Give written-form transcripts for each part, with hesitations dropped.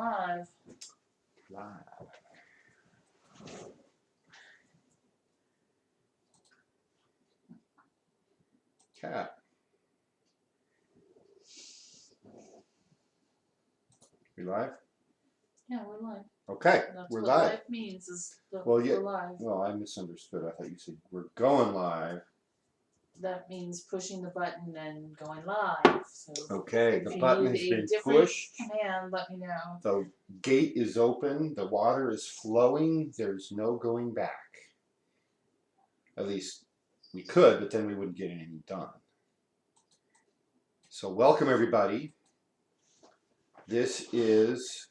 Live. Cat. We live? Yeah, we're live. Okay, That's we're what live. live means is Well, yeah. we're live. Well, I misunderstood. I thought you said we're going live. That means pushing the button and going live. So Okay, if the you button need has a been different pushed. command, let me know. The gate is open. The water is flowing. There's no going back. At least we could, but then we wouldn't get anything done. So welcome everybody. This is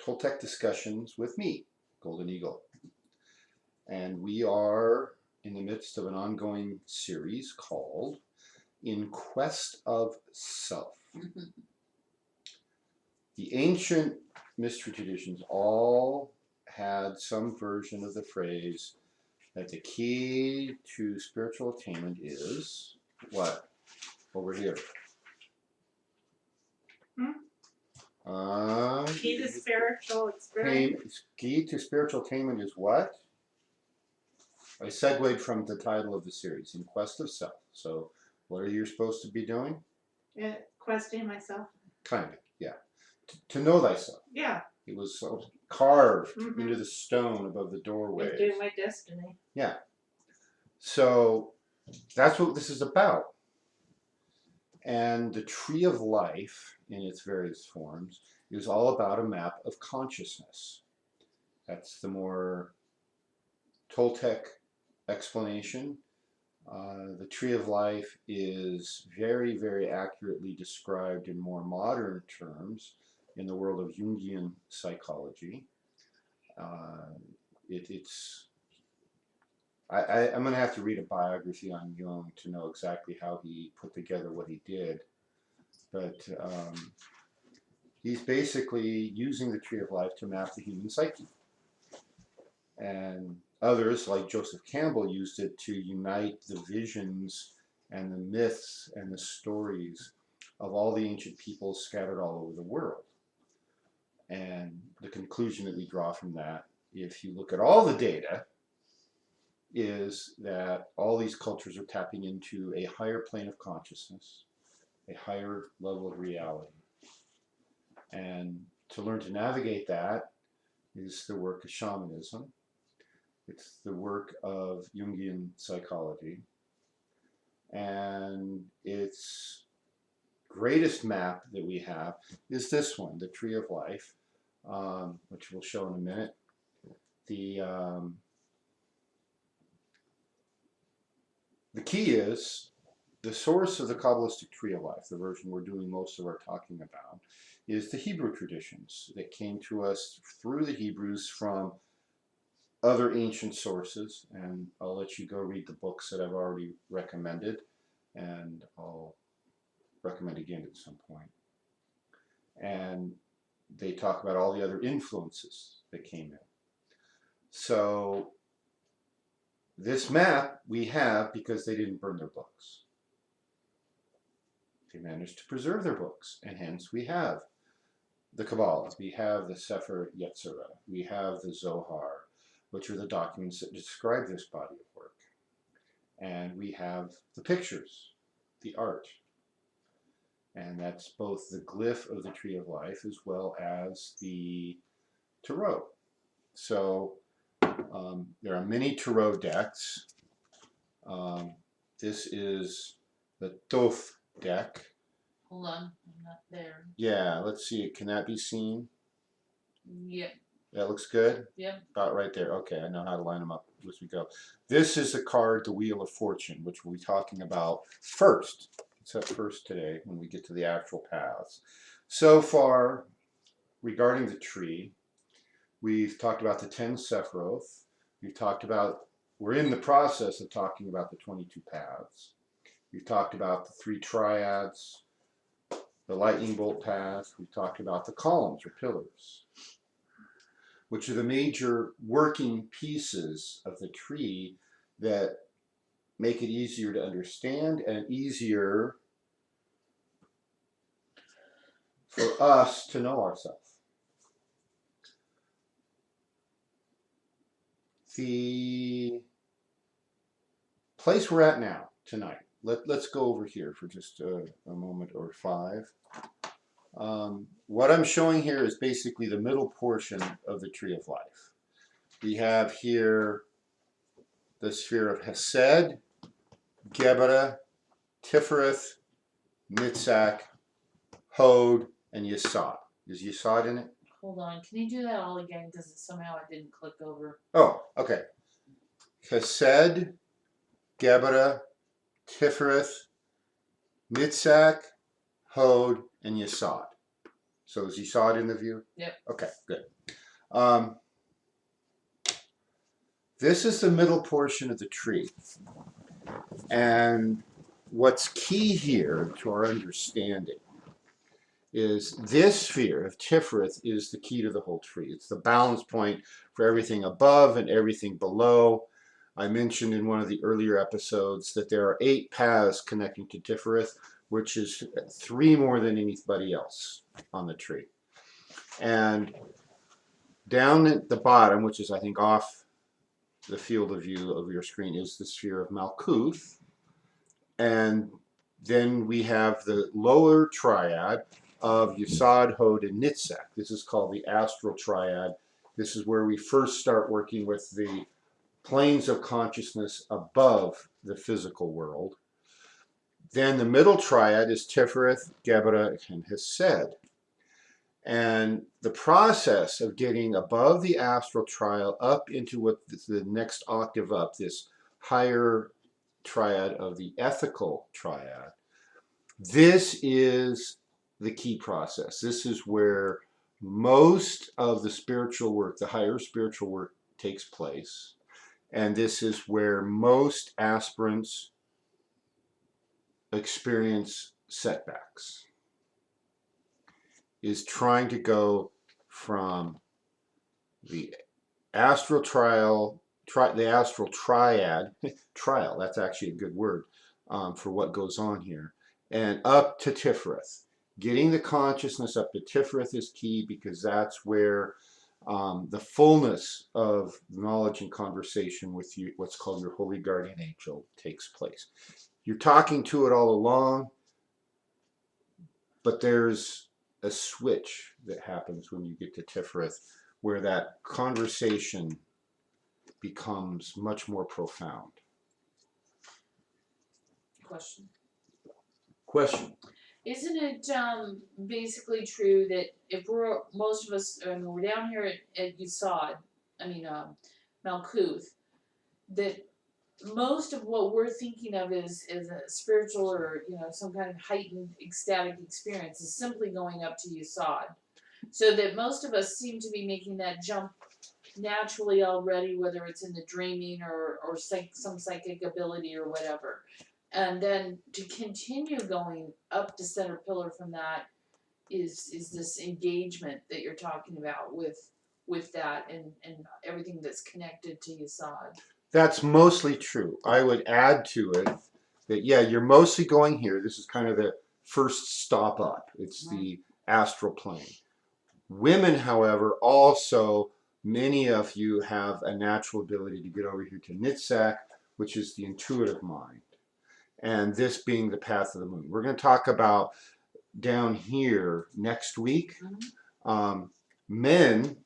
Toltec Discussions with me, Golden Eagle. And we are in the midst of an ongoing series called In Quest of Self. The ancient mystery traditions all had some version of the phrase that the key to spiritual attainment is what? Over here. Key to spiritual experience. Key to spiritual attainment is what? I segued from the title of the series, In Quest of Self. So what are you supposed to be doing? Questioning myself. Kind of, yeah. To know thyself. Yeah. It was carved into the stone above the doorway. Into my destiny. Yeah. So that's what this is about. And the tree of life, in its various forms, is all about a map of consciousness. That's the more Toltec explanation. The tree of life is very, very accurately described in more modern terms in the world of Jungian psychology. I'm going to have to read a biography on Jung to know exactly how he put together what he did. But he's basically using the tree of life to map the human psyche. And others, like Joseph Campbell, used it to unite the visions and the myths and the stories of all the ancient peoples scattered all over the world. And the conclusion that we draw from that, if you look at all the data, is that all these cultures are tapping into a higher plane of consciousness, a higher level of reality. And to learn to navigate that is the work of shamanism. It's the work of Jungian psychology. And its greatest map that we have is this one, the Tree of Life, which we'll show in a minute. The key is the source of the Kabbalistic Tree of Life, the version we're doing most of our talking about, is the Hebrew traditions that came to us through the Hebrews from other ancient sources, and I'll let you go read the books that I've already recommended, and I'll recommend again at some point. And they talk about all the other influences that came in. So this map we have because they didn't burn their books. They managed to preserve their books, and hence we have the Kabbalah, we have the Sefer Yetzirah, we have the Zohar, which are the documents that describe this body of work. And we have the pictures, the art. And that's both the glyph of the Tree of Life as well as the tarot. So there are many tarot decks. This is the Thoth deck. Hold on, I'm not there. Yeah, let's see. Can that be seen? Yep. That looks good? Yep. About right there. Okay, I know how to line them up as we go. This is the card, the Wheel of Fortune, which we'll be talking about first. It's up first today when we get to the actual paths. So far, regarding the tree, we've talked about the 10 Sephiroth. We've talked about, we're in the process of talking about the 22 paths. We've talked about the 3 triads, the lightning bolt path. We've talked about the columns or pillars, which are the major working pieces of the tree that make it easier to understand and easier for us to know ourselves. The place we're at now, tonight, let's go over here for just a moment or 5. What I'm showing here is basically the middle portion of the tree of life. We have here the sphere of Hesed, Geberah, Tiphareth, Nitzak, Hod, and Yesod. Is Yesod in it? Hold on, can you do that all again? Because somehow I didn't click over. Oh, okay. Hesed, Geberah, Tiphareth, Nitzak, Hod, and Yesod. So is Yesod in the view? Yep. Okay, good. This is the middle portion of the tree. And what's key here to our understanding is this sphere of Tiphareth is the key to the whole tree. It's the balance point for everything above and everything below. I mentioned in one of the earlier episodes that there are 8 paths connecting to Tiphareth, which is 3 more than anybody else on the tree. And down at the bottom, which is I think off the field of view of your screen, is the sphere of Malkuth. And then we have the lower triad of Yesod, Hod, and Nitzak. This is called the astral triad. This is where we first start working with the planes of consciousness above the physical world. Then the middle triad is Tiphareth, Geberah, and Hesed. And the process of getting above the astral triad up into what the next octave up, this higher triad of the ethical triad, this is the key process. This is where most of the spiritual work, the higher spiritual work, takes place. And this is where most aspirants experience setbacks, is trying to go from the astral trial, the astral triad, trial, that's actually a good word for what goes on here, and up to Tiphareth. Getting the consciousness up to Tiphareth is key, because that's where the fullness of knowledge and conversation with you, what's called your holy guardian angel, takes place. You're talking to it all along, but there's a switch that happens when you get to Tiphareth, where that conversation becomes much more profound. Question. Isn't it basically true that if most of us, we're down here at Yesod, Malkuth, that most of what we're thinking of is a spiritual or some kind of heightened ecstatic experience is simply going up to Yesod, so that most of us seem to be making that jump naturally already, whether it's in the dreaming or some psychic ability or whatever. And then to continue going up the center pillar from that is this engagement that you're talking about with that and everything that's connected to Yesod. That's mostly true. I would add to it that, yeah, you're mostly going here. This is kind of the first stop up. It's the astral plane. Women, however, also, many of you have a natural ability to get over here to Nitzak, which is the intuitive mind. And this being the path of the moon. We're going to talk about down here next week. Men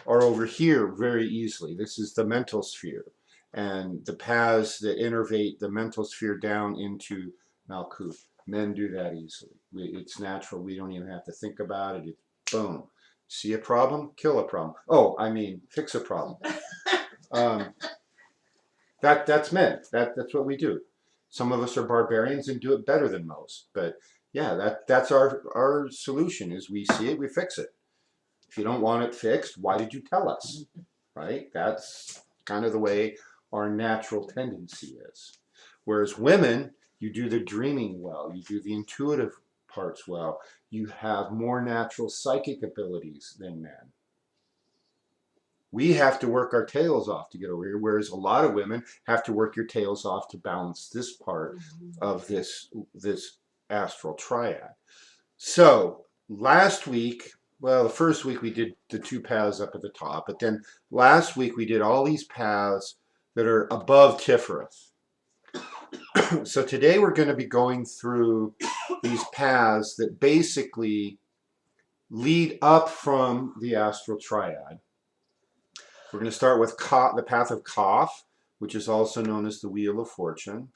are over here very easily. This is the mental sphere. And the paths that innervate the mental sphere down into Malkuth. Men do that easily. It's natural. We don't even have to think about it. It's boom. See a problem? Kill a problem. Oh, I mean, fix a problem. That's men. That's what we do. Some of us are barbarians and do it better than most. But yeah, that's our solution is we see it, we fix it. If you don't want it fixed, why did you tell us? Right? That's kind of the way our natural tendency is. Whereas women, you do the dreaming well, you do the intuitive parts well, you have more natural psychic abilities than men. We have to work our tails off to get over here, whereas a lot of women have to work your tails off to balance this part of this astral triad. So last week, well, the first week we did the 2 paths up at the top, but then last week we did all these paths that are above Tiphareth. So today we're going to be going through these paths that basically lead up from the astral triad. We're going to start with the path of Kaf, which is also known as the Wheel of Fortune.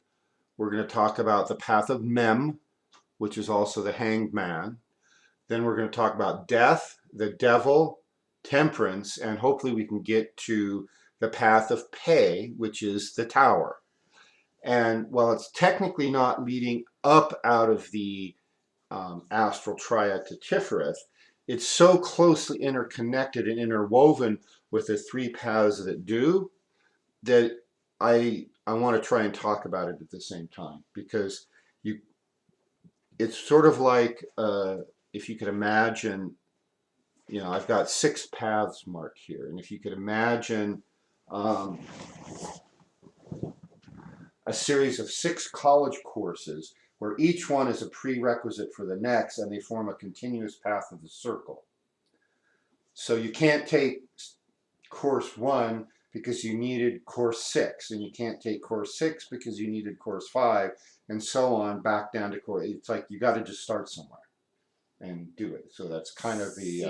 We're going to talk about the path of Mem, which is also the Hanged Man. Then we're going to talk about death, the devil, temperance, and hopefully we can get to the path of Pe, which is the tower. And while it's technically not leading up out of the astral triad to Tiphareth, it's so closely interconnected and interwoven with the 3 paths that do that I want to try and talk about it at the same time, because it's sort of like if you could imagine, I've got 6 paths marked here, and if you could imagine a series of 6 college courses where each one is a prerequisite for the next, and they form a continuous path of the circle. So you can't take course 1 because you needed course 6, and you can't take course 6 because you needed course 5, and so on, back down to course. It's like you got to just start somewhere and do it. So that's kind of the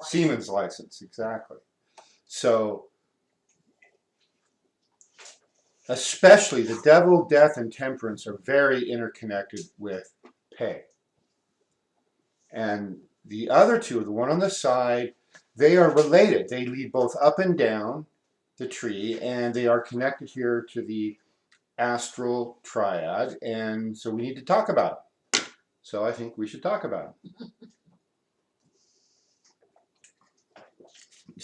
Siemens license, exactly. So especially the devil, death, and temperance are very interconnected with Pe. And the other 2, the one on the side, they are related. They lead both up and down the tree, and they are connected here to the astral triad, and so we need to talk about it. So I think we should talk about it.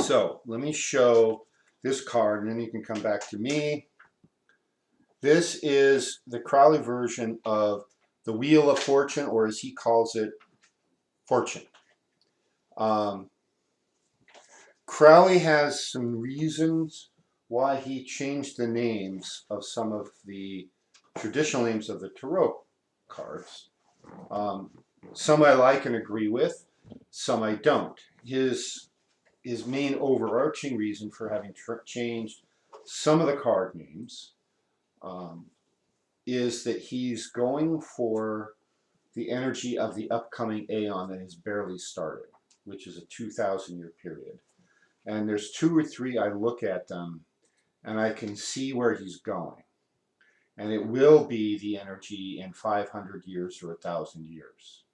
So let me show this card, and then you can come back to me. This is the Crowley version of the Wheel of Fortune, or as he calls it, Fortune. Crowley has some reasons why he changed the names of some of the traditional names of the tarot cards. Some I like and agree with, some I don't. His main overarching reason for having changed some of the card names is that he's going for the energy of the upcoming aeon that has barely started, which is a 2,000-year period. And there's 2 or 3 I look at them and I can see where he's going. And it will be the energy in 500 years or 1,000 years.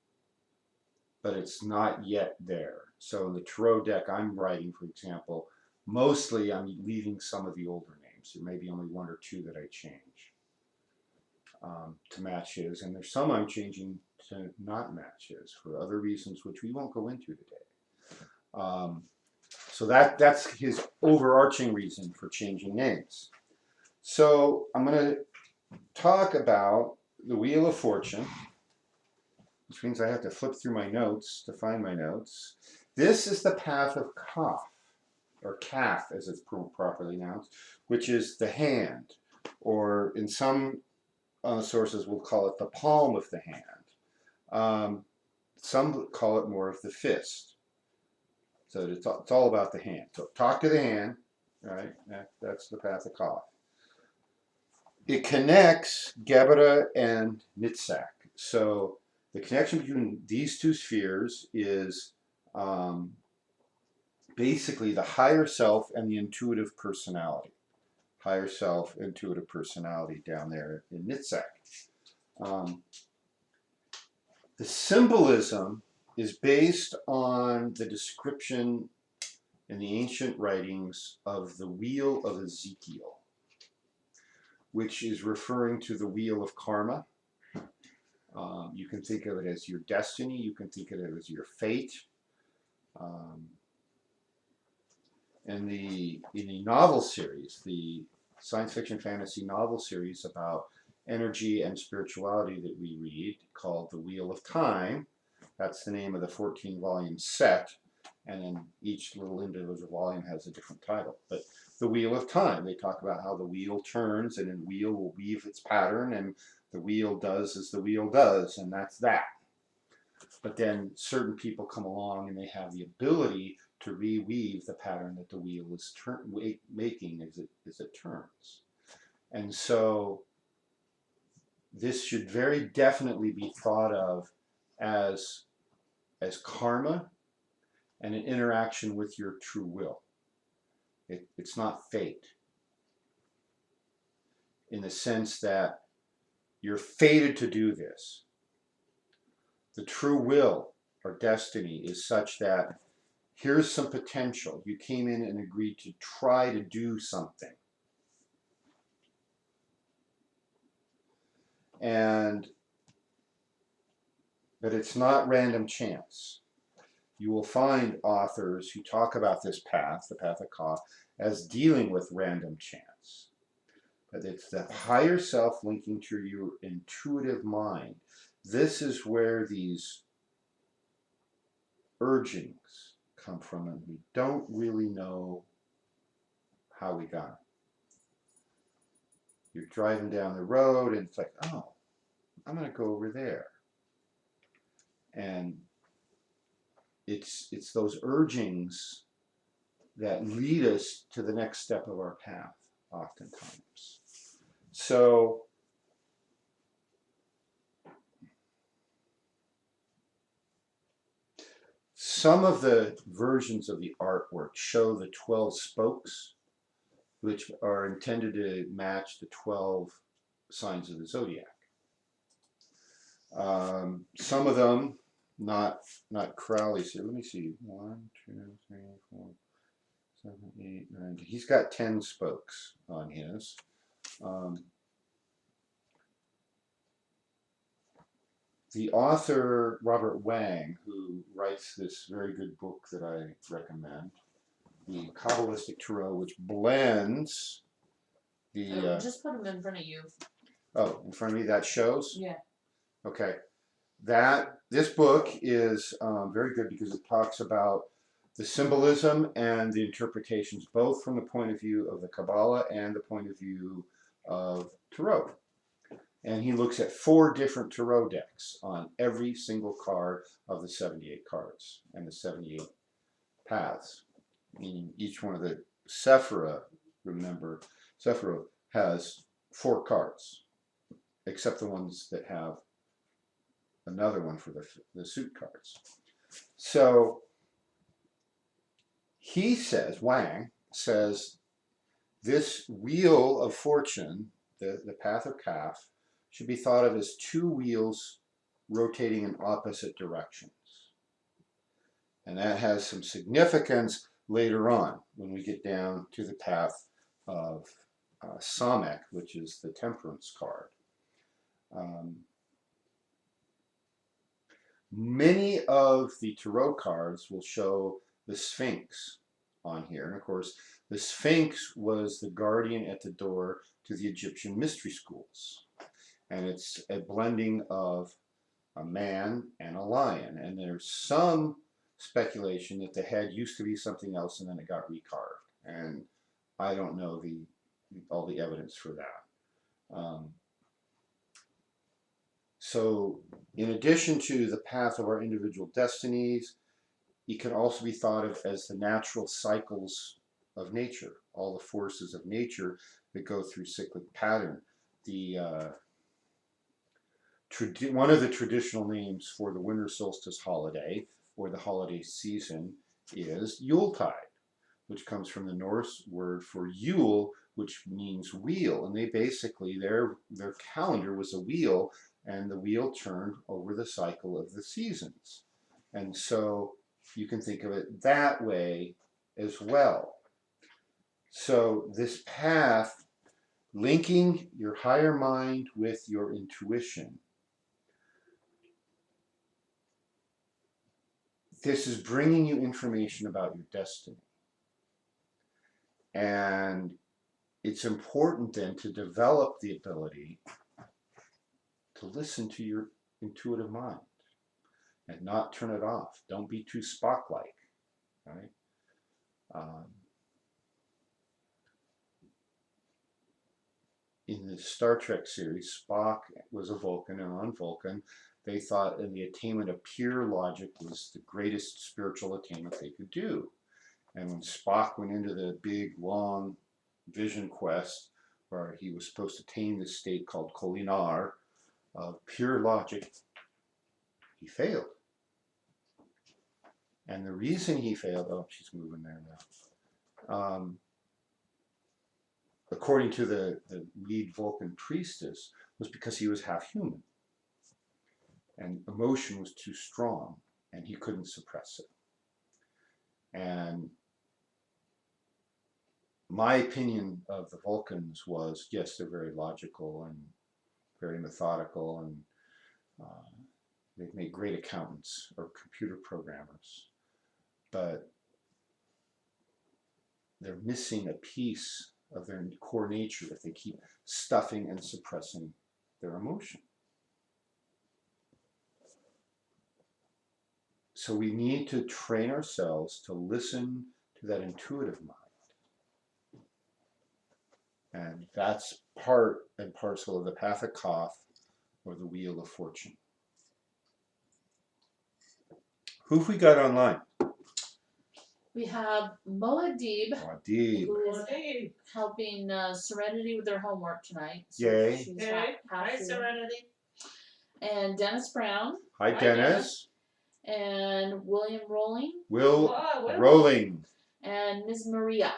But it's not yet there. So in the tarot deck I'm writing, for example, mostly I'm leaving some of the older names. There may be only 1 or 2 that I change to match his. And there's some I'm changing to not match his for other reasons, which we won't go into today. So that's his overarching reason for changing names. So I'm going to talk about the Wheel of Fortune, which means I have to flip through my notes to find my notes. This is the path of Kaf, or Kaf as it's properly announced, which is the hand, or in some sources we'll call it the palm of the hand. Some call it more of the fist. So it's all about the hand. So talk to the hand, right? That's the path of Kaf. It connects Gebera and Nitzak. So the connection between these 2 spheres is basically the higher self and the intuitive personality. Higher self, intuitive personality down there in Nitzak. The symbolism is based on the description in the ancient writings of the Wheel of Ezekiel, which is referring to the wheel of karma. You can think of it as your destiny. You can think of it as your fate. In the novel series, the science fiction fantasy novel series about energy and spirituality that we read, called The Wheel of Time, that's the name of the 14-volume set, and then each little individual volume has a different title. But the Wheel of Time, they talk about how the wheel turns, and the wheel will weave its pattern, and the wheel does as the wheel does, and that's that. but then certain people come along and they have the ability to reweave the pattern that the wheel is making as it turns. And so this should very definitely be thought of as karma and an interaction with your true will. It's not fate, in the sense that you're fated to do this. The true will or destiny is such that here's some potential. You came in and agreed to try to do something. But it's not random chance. You will find authors who talk about this path, the path of Ka, as dealing with random chance. But it's the higher self linking to your intuitive mind. This is where these urgings come from, and we don't really know how we got it. You're driving down the road and it's like, oh, I'm going to go over there. And it's those urgings that lead us to the next step of our path, oftentimes. So some of the versions of the artwork show the 12 spokes, which are intended to match the 12 signs of the zodiac. Some of them, not Crowley's here. Let me see. 1, 2, 3, 4, 7, 8, 9. He's got 10 spokes on his. The author, Robert Wang, who writes this very good book that I recommend, the Kabbalistic Tarot, which blends the... just put them in front of you. Oh, in front of me, that shows? Yeah. Okay. This book is very good because it talks about the symbolism and the interpretations, both from the point of view of the Kabbalah and the point of view of Tarot. And he looks at 4 different Tarot decks on every single card of the 78 cards and the 78 paths. Meaning each one of the Sephiroth, remember, Sephiroth has 4 cards, except the ones that have another one for the suit cards. So he says, Wang says, this wheel of fortune, the path of Kaf, should be thought of as 2 wheels rotating in opposite directions. And that has some significance later on when we get down to the path of Samek, which is the temperance card. Many of the tarot cards will show the Sphinx on here. And of course, the Sphinx was the guardian at the door to the Egyptian mystery schools. And it's a blending of a man and a lion. And there's some speculation that the head used to be something else and then it got recarved. And I don't know all the evidence for that. So in addition to the path of our individual destinies, it can also be thought of as the natural cycles of nature, all the forces of nature that go through cyclic pattern. One of the traditional names for the winter solstice holiday, or the holiday season, is Yuletide, which comes from the Norse word for Yule, which means wheel. And they basically, their calendar was a wheel, and the wheel turned over the cycle of the seasons. And so you can think of it that way as well. So this path, linking your higher mind with your intuition, this is bringing you information about your destiny. And it's important then to develop the ability to listen to your intuitive mind and not turn it off. Don't be too Spock-like, right? in the Star Trek series, Spock was a Vulcan, and on Vulcan, they thought in the attainment of pure logic was the greatest spiritual attainment they could do. And when Spock went into the big, long vision quest, where he was supposed to attain this state called Kolinar of pure logic, he failed. And the reason he failed, oh, she's moving there now. According to the lead Vulcan priestess, was because he was half human. And emotion was too strong, and he couldn't suppress it. And my opinion of the Vulcans was, yes, they're very logical and very methodical, and they've made great accountants or computer programmers, but they're missing a piece of their core nature if they keep stuffing and suppressing their emotion. So we need to train ourselves to listen to that intuitive mind. And that's part and parcel of the path of Koth, or the Wheel of Fortune. Who have we got online? We have Moadib, Muad'Dib. who is Hey, helping Serenity with their homework tonight. So Yay. she's hey, hi happy. Serenity. And Dennis Brown Hi, Hi, Dennis. and William Rolling Will Wow, what- Rolling. and Ms. Maria.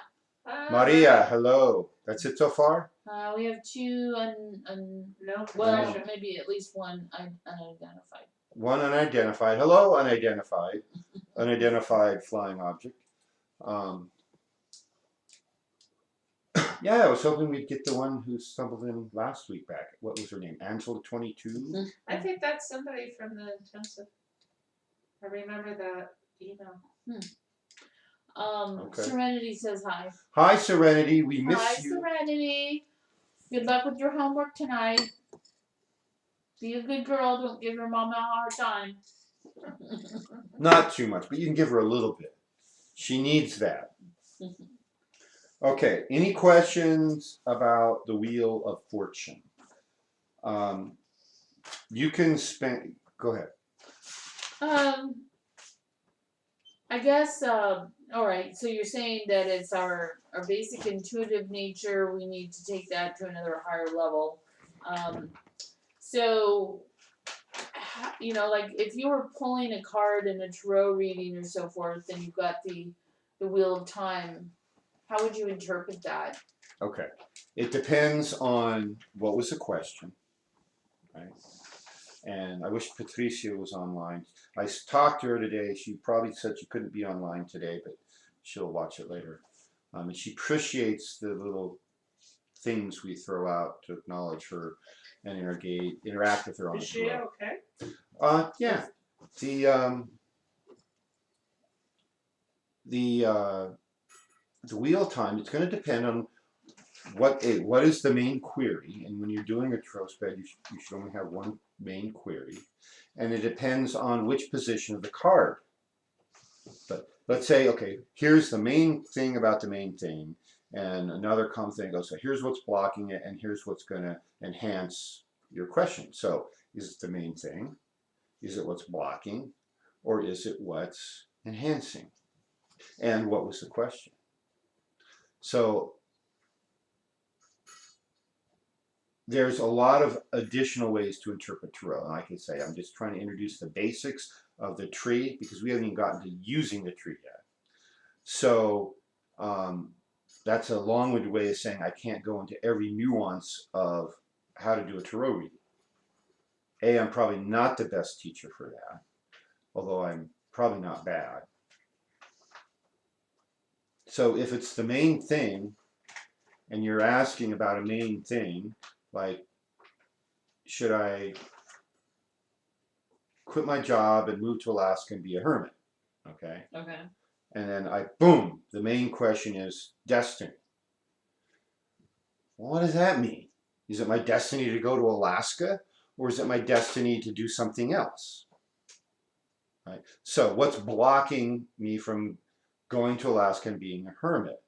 Maria, hello. That's it so far? We have two No, well, pressure. maybe at least one unidentified. One unidentified. Hello, unidentified. Unidentified flying object. Yeah, I was hoping we'd get the one who stumbled in last week back. What was her name? Angela 22? I think that's somebody from the intensive. I remember that email. Okay. Serenity says hi. Hi, Serenity. We miss Hi, you. Serenity. Good luck with your homework tonight. Be a good girl. Don't give your mama a hard time. Not too much, but you can give her a little bit. She needs that. Okay, any questions about the Wheel of Fortune? You can spend, go ahead. I guess, alright, so you're saying that it's our basic intuitive nature, we need to take that to another higher level. So, you know, like if you were pulling a card in a tarot reading or so forth, and you've got the Wheel of Time, how would you interpret that? Okay, it depends on what was the question, right? And I wish Patricia was online. I talked to her today. She probably said she couldn't be online today, but she'll watch it later. And she appreciates the little things we throw out to acknowledge her and interact with her on Is the she tarot. okay? Yeah. The wheel time, it's going to depend on what is the main query, and when you're doing a tarot spread, you should only have one main query, and it depends on which position of the card. But let's say, okay, here's the main thing about the main thing, and another common thing goes, so here's what's blocking it, and here's what's going to enhance your question. So is it the main thing? Is it what's blocking? Or is it what's enhancing? And what was the question? So there's a lot of additional ways to interpret tarot. And like I say, I'm just trying to introduce the basics of the tree because we haven't even gotten to using the tree yet. So that's a long-winded way of saying I can't go into every nuance of how to do a tarot reading. I'm probably not the best teacher for that, although I'm probably not bad. So if it's the main thing, and you're asking about a main thing, like, should I quit my job and move to Alaska and be a hermit? Okay. Okay. And then boom, the main question is destiny. Well, what does that mean? Is it my destiny to go to Alaska, or is it my destiny to do something else? Right. So what's blocking me from going to Alaska and being a hermit?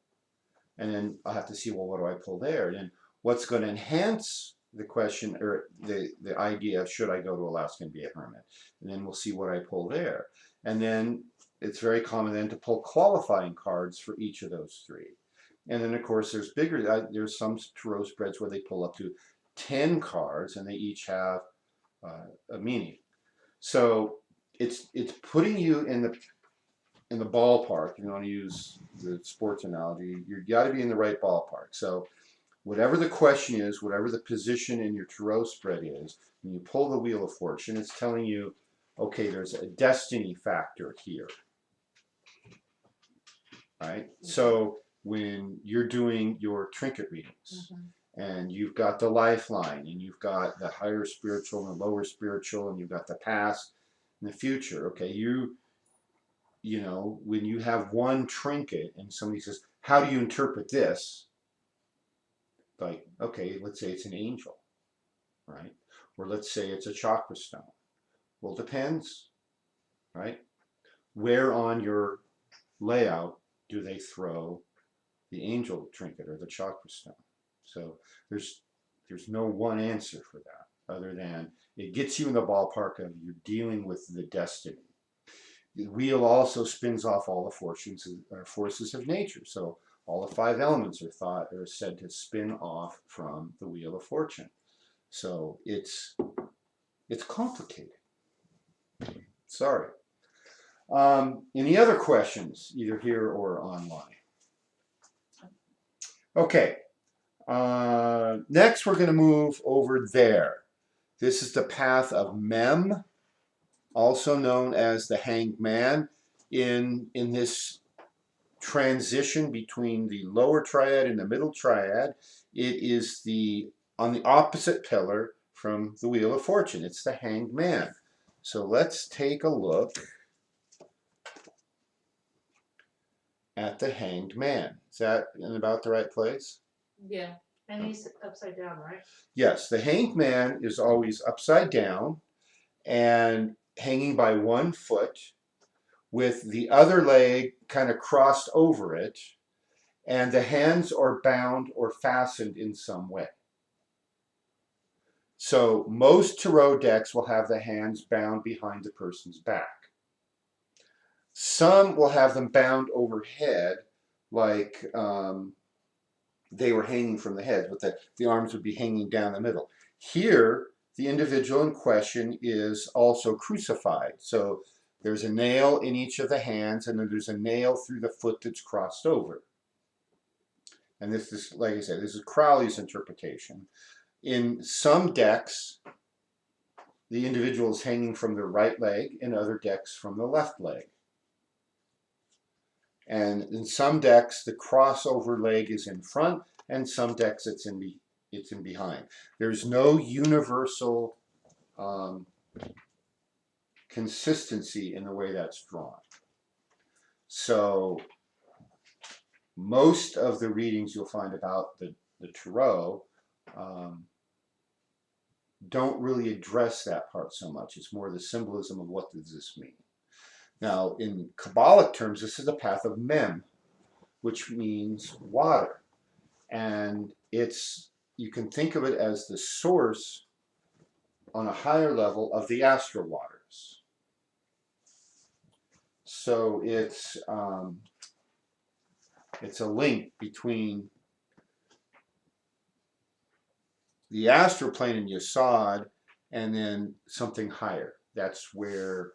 And then I'll have to see, well, what do I pull there? And then what's going to enhance the question or the idea of should I go to Alaska and be a hermit? And then we'll see what I pull there. And then it's very common then to pull qualifying cards for each of those three. And then of course there's some tarot spreads where they pull up to 10 cards and they each have a meaning. So it's putting you in the ballpark. If you want to use the sports analogy, you've got to be in the right ballpark. So whatever the question is, whatever the position in your tarot spread is, when you pull the Wheel of Fortune, it's telling you, okay, there's a destiny factor here. Right? So when you're doing your trinket readings, and you've got the lifeline, and you've got the higher spiritual and the lower spiritual, and you've got the past and the future, okay, you know, when you have one trinket and somebody says, how do you interpret this? Like, okay, let's say it's an angel, right? Or let's say it's a chakra stone. Well, it depends, right? Where on your layout do they throw the angel trinket or the chakra stone? So there's no one answer for that other than it gets you in the ballpark of you're dealing with the destiny. The wheel also spins off all the forces of nature. So all the 5 elements are said to spin off from the Wheel of Fortune. So it's complicated. Sorry. Any other questions, either here or online? Okay. Next, we're going to move over there. This is the path of Mem, also known as the Hanged Man. In this transition between the lower triad and the middle triad, it is on the opposite pillar from the Wheel of Fortune. It's the Hanged Man. So let's take a look at the Hanged Man. Is that in about the right place? Yeah. And he's upside down, right? Yes, the Hanged Man is always upside down and hanging by one foot with the other leg kind of crossed over it, and the hands are bound or fastened in some way. So most tarot decks will have the hands bound behind the person's back. Some will have them bound overhead, like they were hanging from the head, but the arms would be hanging down the middle. Here, the individual in question is also crucified. So there's a nail in each of the hands, and then there's a nail through the foot that's crossed over. And this is, like I said, this is Crowley's interpretation. In some decks, the individual is hanging from the right leg, in other decks from the left leg. And in some decks, the crossover leg is in front, and some decks it's in behind. There's no universal consistency in the way that's drawn. So most of the readings you'll find about the tarot don't really address that part so much. It's more the symbolism of what does this mean. Now, in Kabbalic terms, this is the path of Mem, which means water. And you can think of it as the source on a higher level of the astral waters. So it's a link between the astral plane in Yesod and then something higher. That's where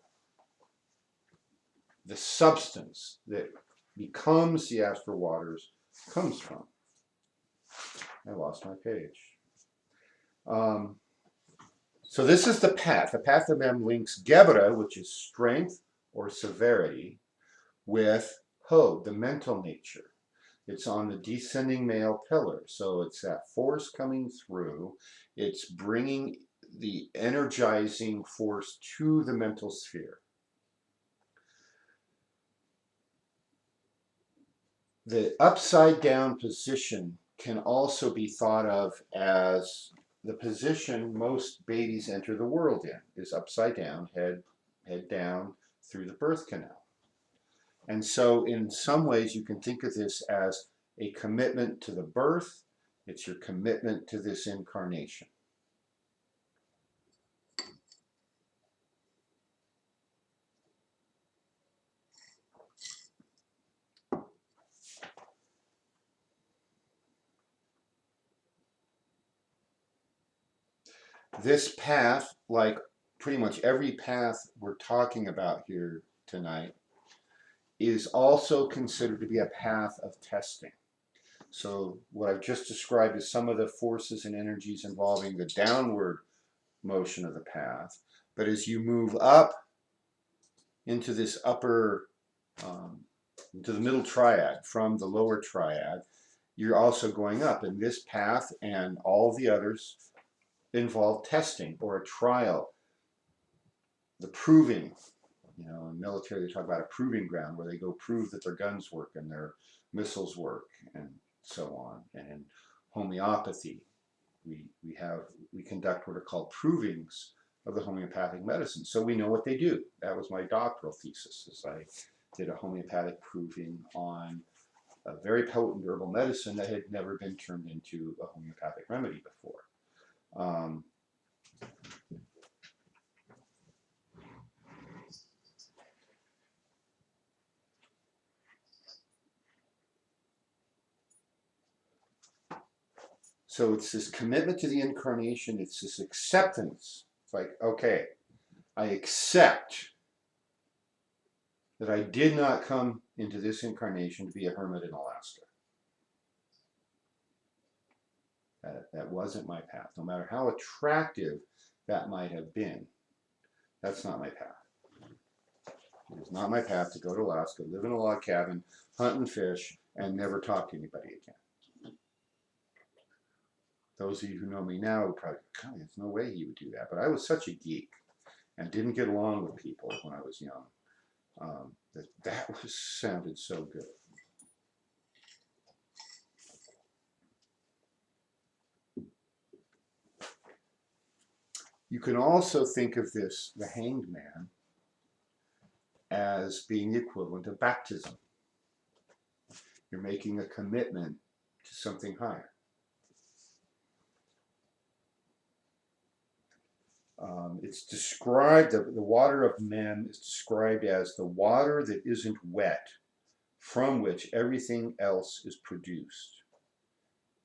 the substance that becomes the astral waters comes from. I lost my page. So this is the path. The path of Mem links Gebra, which is strength or severity, with Hod, the mental nature. It's on the descending male pillar. So it's that force coming through. It's bringing the energizing force to the mental sphere. The upside down position can also be thought of as the position most babies enter the world in, is upside down, head down through the birth canal. And so in some ways you can think of this as a commitment to the birth It's your commitment to this incarnation. This path, like pretty much every path we're talking about here tonight, is also considered to be a path of testing. So what I've just described is some of the forces and energies involving the downward motion of the path. But as you move up into this upper, into the middle triad from the lower triad, you're also going up. And this path and all of the others involve testing or a trial, the proving. You know, in military they talk about a proving ground where they go prove that their guns work and their missiles work and so on. And in homeopathy, we conduct what are called provings of the homeopathic medicine. So we know what they do. That was my doctoral thesis, as I did a homeopathic proving on a very potent herbal medicine that had never been turned into a homeopathic remedy before. So it's this commitment to the incarnation, it's this acceptance. It's like, okay, I accept that I did not come into this incarnation to be a hermit in Alaska. That wasn't my path. No matter how attractive that might have been, that's not my path. It is not my path to go to Alaska, live in a log cabin, hunt and fish, and never talk to anybody again. Those of you who know me now would probably, God, there's no way he would do that. But I was such a geek and didn't get along with people when I was young. That sounded so good. You can also think of this, the hanged man, as being the equivalent of baptism. You're making a commitment to something higher. It's described, the water of Mem is described as the water that isn't wet, from which everything else is produced.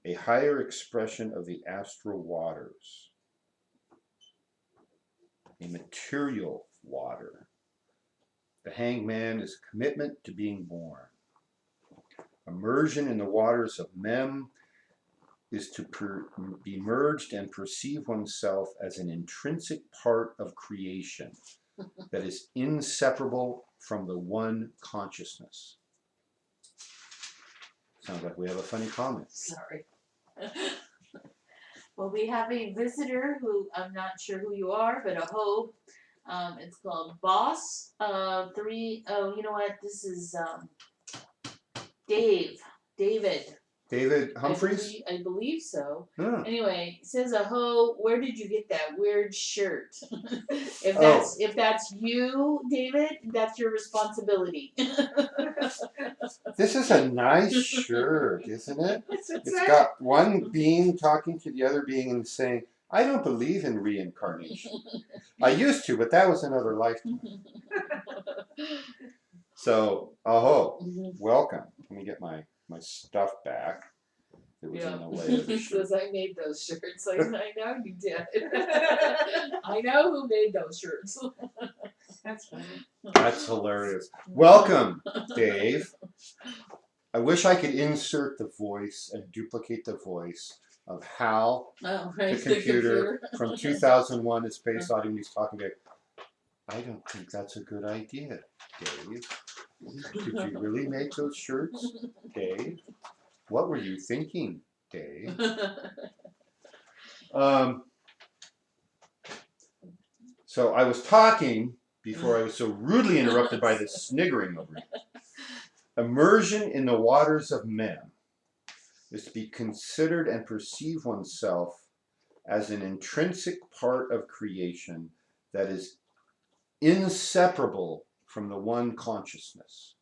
A higher expression of the astral waters. A material water. The hanged man is a commitment to being born. Immersion in the waters of Mem is to be merged and perceive oneself as an intrinsic part of creation that is inseparable from the one consciousness. Sounds like we have a funny comment. Sorry. Well, we have a visitor who I'm not sure who you are, but a hope. It's called Boss 3. Oh, you know what? This is David. David Humphreys? I believe so. Hmm. Anyway, it says where did you get that weird shirt? Oh. If that's you, David, that's your responsibility. This is a nice shirt, isn't it? What's it It's say? got one being talking to the other being and saying, I don't believe in reincarnation. I used to, but that was another lifetime. So, welcome. Let me get my stuff back. It was in the way of the He shirt. says I made those shirts. Like, I know you did. I know who made those shirts. That's funny. That's hilarious. Welcome, Dave. I wish I could insert the voice and duplicate the voice of Hal, Oh, the right, computer from 2001, A Space Odyssey. He's talking about, I don't think that's a good idea, Dave. Did you really make those shirts, Dave? What were you thinking, Dave? So I was talking before I was so rudely interrupted by this sniggering over it. Immersion in the waters of Mem is to be considered and perceive oneself as an intrinsic part of creation that is inseparable from the one consciousness.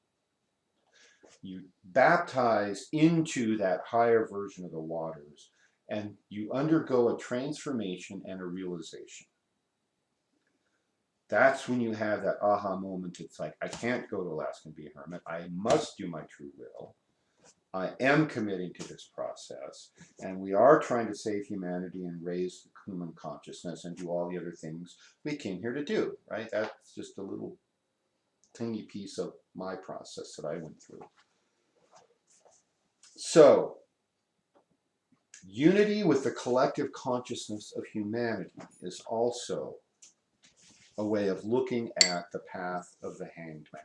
You baptize into that higher version of the waters and you undergo a transformation and a realization. That's when you have that aha moment. It's like, I can't go to Alaska and be a hermit. I must do my true will. I am committing to this process, and we are trying to save humanity and raise the human consciousness and do all the other things we came here to do, right? That's just a little tiny piece of my process that I went through. So, unity with the collective consciousness of humanity is also a way of looking at the path of the hanged man.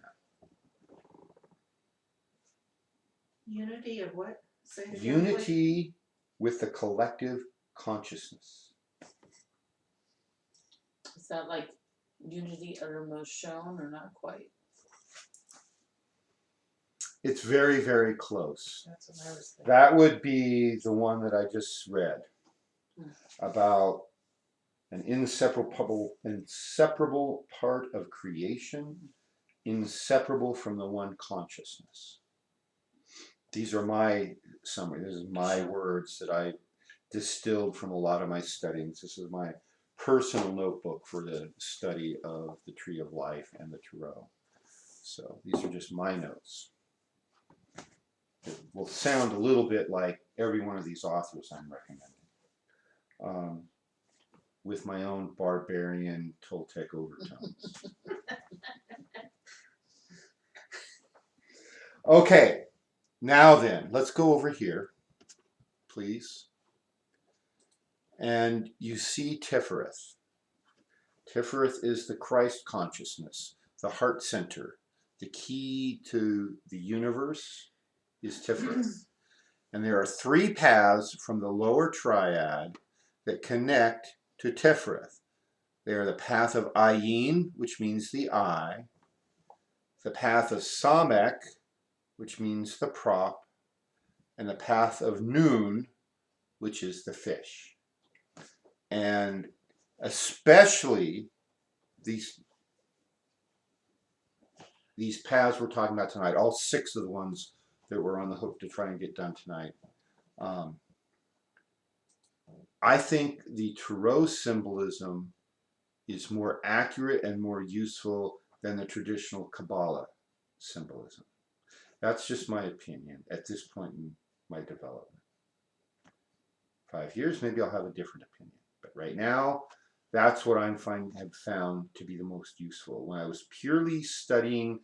Unity of what? Say it again, Unity with the collective consciousness. Is that like unity uttermost shown or not quite? It's very, very close. That's what I was thinking. That would be the one that I just read about an inseparable part of creation, inseparable from the one consciousness. These are my summary. This is my words that I distilled from a lot of my studies. This is my personal notebook for the study of the Tree of Life and the Tarot. So these are just my notes. It will sound a little bit like every one of these authors I'm recommending, with my own barbarian Toltec overtones. Okay, now then, let's go over here, please. And you see Tiphareth. Tiphareth is the Christ consciousness, the heart center. The key to the universe is Tiphareth. And there are 3 paths from the lower triad that connect to Tiphareth. They are the path of Ayin, which means the eye, the path of Samek, which means the prop, and the path of Nun, which is the fish. And especially these paths we're talking about tonight, all 6 of the ones that we're on the hook to try and get done tonight. I think the Tarot symbolism is more accurate and more useful than the traditional Kabbalah symbolism. That's just my opinion at this point in my development. 5 years, maybe I'll have a different opinion. But right now, that's what have found to be the most useful. When I was purely studying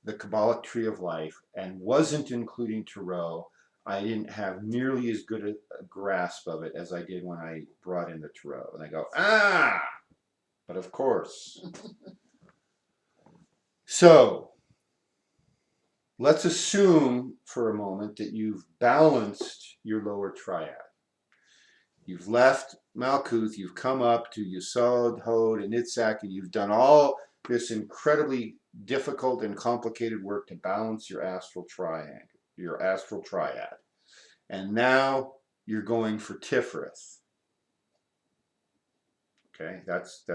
the Kabbalic Tree of Life and wasn't including Tarot, I didn't have nearly as good a grasp of it as I did when I brought in the Tarot. And I go, but of course. So, let's assume for a moment that you've balanced your lower triad. You've left Malkuth, you've come up to Yesod, Hod, and Nitzak, and you've done all this incredibly difficult and complicated work to balance your astral triad. And now you're going for Tiphareth. Okay, that's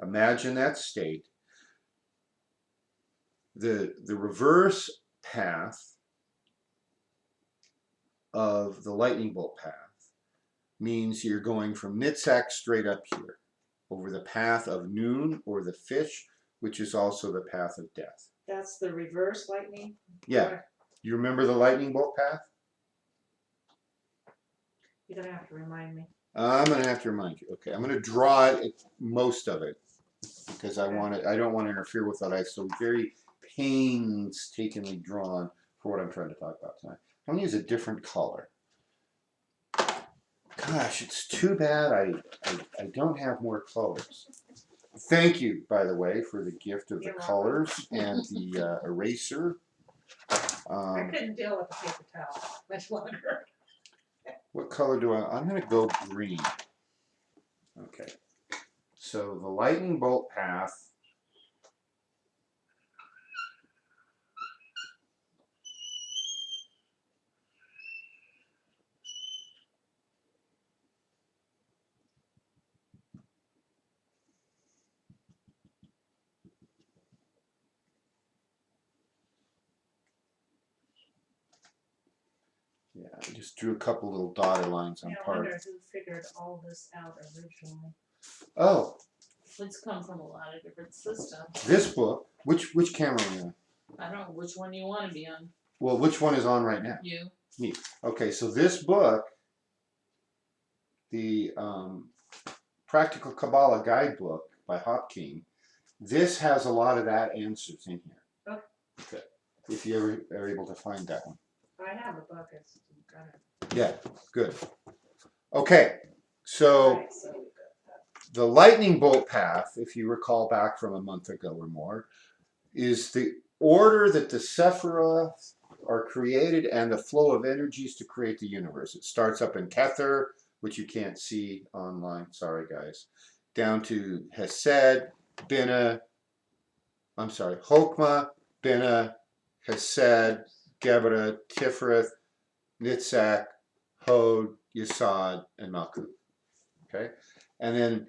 imagine that state. The reverse path of the lightning bolt path means you're going from Nitzak straight up here, over the path of Nun or the fish, which is also the path of death. That's the reverse lightning? Yeah. You remember the lightning bolt path? You're going to have to remind me. I'm going to have to remind you. Okay, I'm going to draw it, most of it, because I don't want to interfere with what I so very painstakingly drawn for what I'm trying to talk about tonight. I'm going to use a different color. Gosh, it's too bad I don't have more colors. Thank you, by the way, for the gift of the colors and the eraser. I couldn't deal with the paper towel much longer. What color do I'm going to go green. Okay. So the lightning bolt path. Yeah, I just drew a couple little dotted lines on Yeah, I part. wonder who figured all this out originally. Oh, It's come from a lot of different systems. this book. Which camera are you on? I don't know which one you want to be on. Well, which one is on right now? You. Okay, so this book, the Practical Kabbalah Guidebook by Hopkins, this has a lot of that answers in here. Okay. If you ever are able to find that one. I have a book, it's got it. Yeah, good. Okay, so Right, so we got that. the lightning bolt path, if you recall back from a month ago or more, is the order that the Sephiroth are created and the flow of energies to create the universe. It starts up in Kether, which you can't see online, sorry guys, down to Hesed, Bina, Chokmah, Bina, Hesed, Gebra, Tiphareth, Nitzak, Hod, Yesod, and Malkut. Okay? And then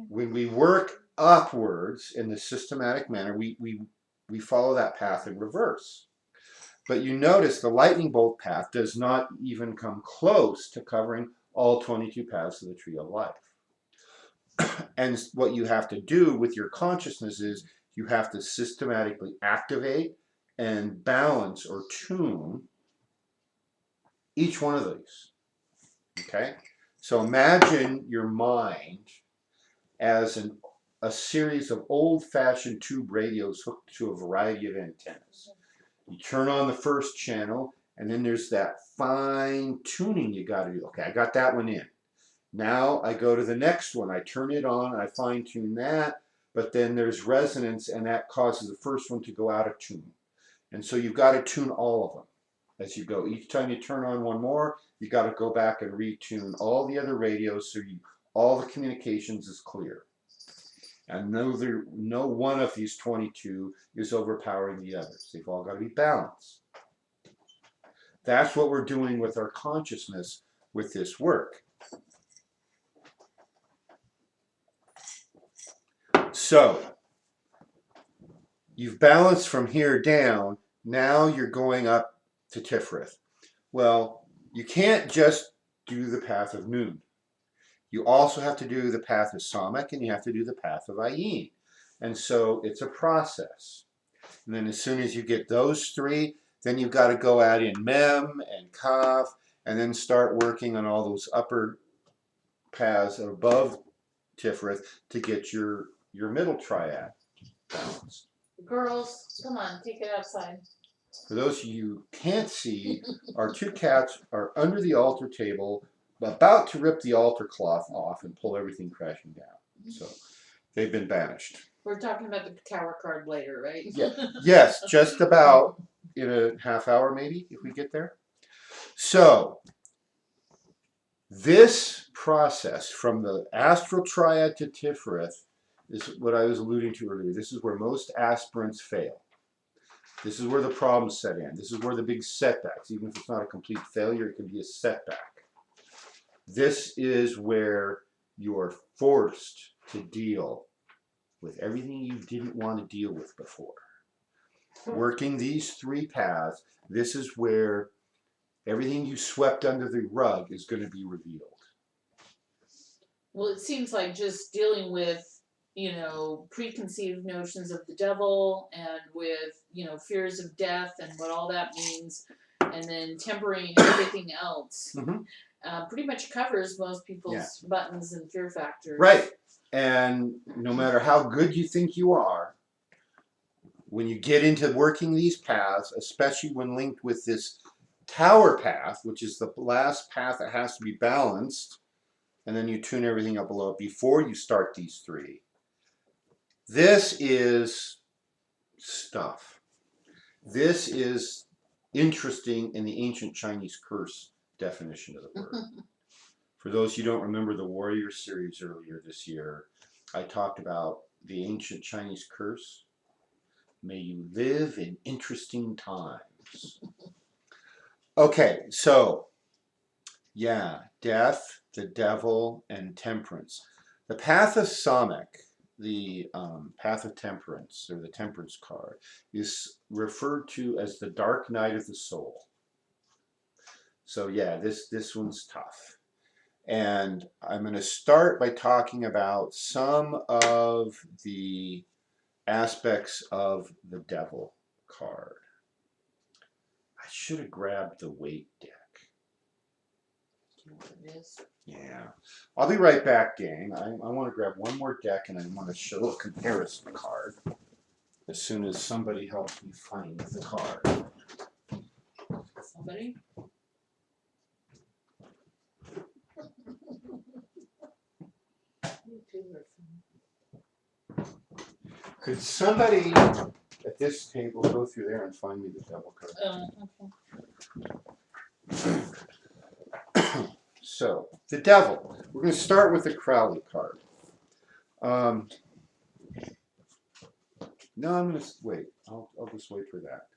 when we work upwards in the systematic manner, we follow that path in reverse. But you notice the lightning bolt path does not even come close to covering all 22 paths of the tree of life. And what you have to do with your consciousness is you have to systematically activate and balance or tune each one of these. Okay? So imagine your mind as a series of old-fashioned tube radios hooked to a variety of antennas. You turn on the first channel, and then there's that fine tuning you got to do. Okay, I got that one in. Now I go to the next one. I turn it on, I fine tune that, but then there's resonance, and that causes the first one to go out of tune. And so you've got to tune all of them as you go. Each time you turn on one more, you got to go back and retune all the other radios so all the communications is clear. And no one of these 22 is overpowering the others. They've all got to be balanced. That's what we're doing with our consciousness with this work. So, you've balanced from here down. Now you're going up to Tiphareth. Well, you can't just do the path of Nun. You also have to do the path of Samak, and you have to do the path of Ayin. And so it's a process. And then as soon as you get those three, then you've got to go out in Mem and Kaf, and then start working on all those upper paths above Tiphareth to get your middle triad balanced. Girls, come on, take it outside. For those of you who can't see, our two cats are under the altar table, about to rip the altar cloth off and pull everything crashing down. So they've been banished. We're talking about the tower card later, right? Yeah. Yes, just about in a half hour maybe, if we get there. So this process from the astral triad to Tiphareth is what I was alluding to earlier. This is where most aspirants fail. This is where the problems set in. This is where the big setbacks, even if it's not a complete failure, it can be a setback. This is where you are forced to deal with everything you didn't want to deal with before. Working these three paths, this is where everything you swept under the rug is going to be revealed. Well, it seems like just dealing with, preconceived notions of the devil and with, fears of death and what all that means, and then tempering everything else, pretty much covers most people's buttons and fear factors. Right. And no matter how good you think you are, when you get into working these paths, especially when linked with this tower path, which is the last path that has to be balanced, and then you tune everything up below it before you start these three. This is stuff. This is interesting in the ancient Chinese curse definition of the word. For those who don't remember the Warrior series earlier this year, I talked about the ancient Chinese curse. May you live in interesting times. Okay, so, death, the devil, and temperance. The path of Samak, the path of temperance, or the temperance card, is referred to as the dark night of the soul. So yeah, this one's tough. And I'm going to start by talking about some of the aspects of the devil card. I should have grabbed the weight deck. Do you know what it is? Yeah. I'll be right back, gang. I want to grab one more deck and I want to show a comparison card as soon as somebody helps me find the card. Somebody? You two are fun. Could somebody at this table go through there and find me the devil card? Okay. So, the devil. We're going to start with the Crowley card. No, I'm going to wait. I'll just wait for that.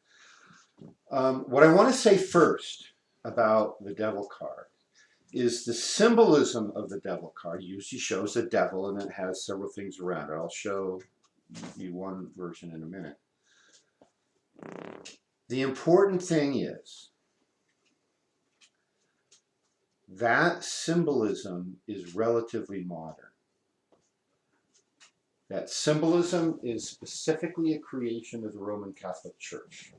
What I want to say first about the devil card is the symbolism of the devil card usually shows a devil and it has several things around it. I'll show you one version in a minute. The important thing is that symbolism is relatively modern. That symbolism is specifically a creation of the Roman Catholic Church.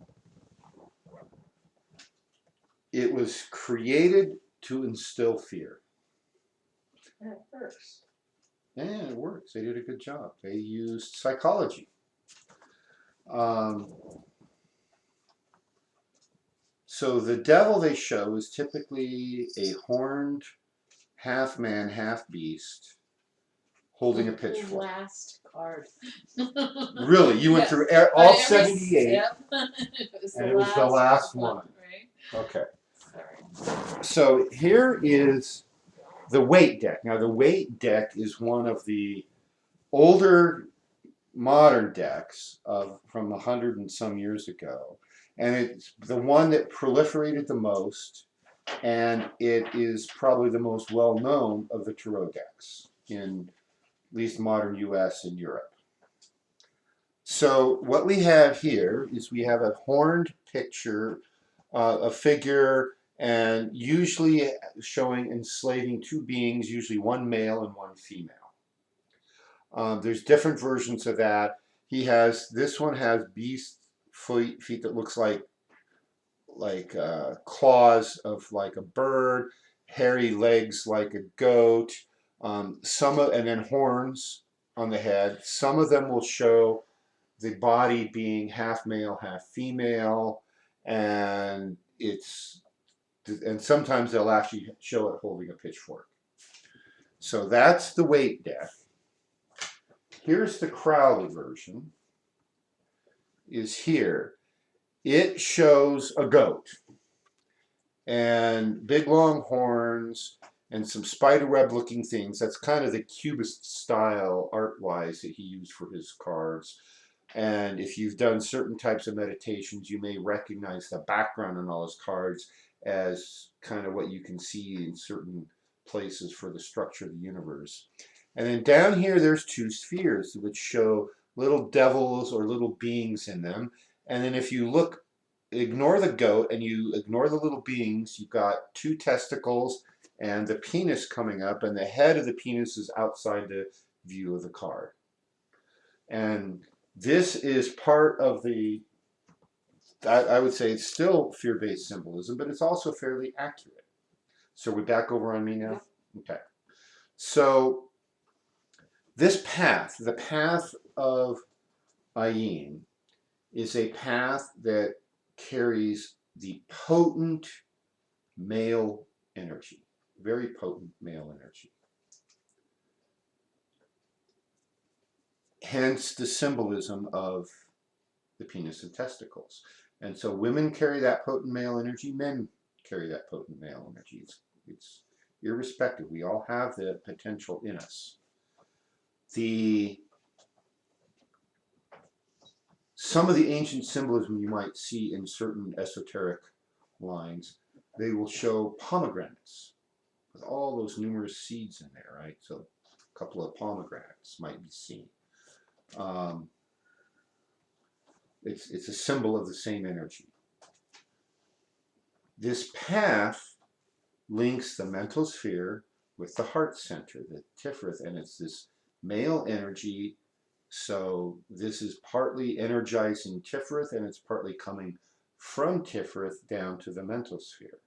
It was created to instill fear. And it works. And it works. They did a good job. They used psychology. So the devil they show is typically a horned, half man, half beast, holding a pitchfork. Last card. Really? You went Yes. through all 78? Yep. And it was the last one. Right? Okay. Sorry. So here is the weight deck. Now the weight deck is one of the older modern decks from 100 and some years ago. And it's the one that proliferated the most, and it is probably the most well-known of the tarot decks in at least modern US and Europe. So what we have here is we have a horned picture, a figure, and usually showing enslaving two beings, usually one male and one female. There's different versions of that. This one has beast feet that looks like claws of like a bird, hairy legs like a goat, and then horns on the head. Some of them will show the body being half male, half female, and sometimes they'll actually show it holding a pitchfork. So that's the weight deck. Here's the Crowley version. Is here. It shows a goat and big long horns and some spider web looking things. That's kind of the Cubist style art-wise that he used for his cards. And if you've done certain types of meditations, you may recognize the background on all his cards as kind of what you can see in certain places for the structure of the universe. And then down here, there's two spheres which show little devils or little beings in them. And then if you look, ignore the goat and you ignore the little beings, you've got two testicles and the penis coming up, and the head of the penis is outside the view of the card. And this is part of I would say it's still fear-based symbolism, but it's also fairly accurate. So we're back over on me now? Okay. So this path, the path of Ayin, is a path that carries the potent male energy, very potent male energy. Hence the symbolism of the penis and testicles. And so women carry that potent male energy, men carry that potent male energy. It's irrespective. We all have the potential in us. Some of the ancient symbolism you might see in certain esoteric lines, they will show pomegranates with all those numerous seeds in there, right? So a couple of pomegranates might be seen. It's a symbol of the same energy. This path links the mental sphere with the heart center, the Tiphareth, and it's this male energy. So this is partly energizing Tiphareth, and it's partly coming from Tiphareth down to the mental sphere.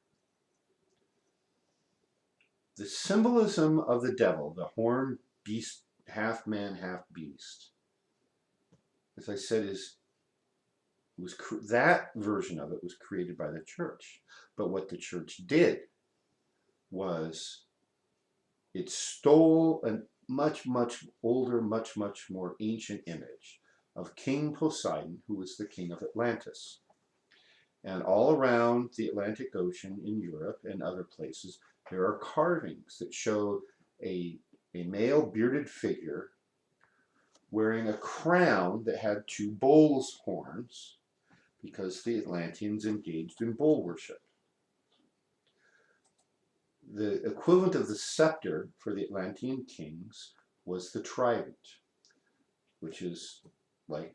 The symbolism of the devil, the horned beast, half man, half beast, as I said, that version of it was created by the church. But what the church did was it stole a much, much older, much, much more ancient image of King Poseidon, who was the king of Atlantis. And all around the Atlantic Ocean in Europe and other places, there are carvings that show a male bearded figure wearing a crown that had two bull's horns, because the Atlanteans engaged in bull worship. The equivalent of the scepter for the Atlantean kings was the trident, which is like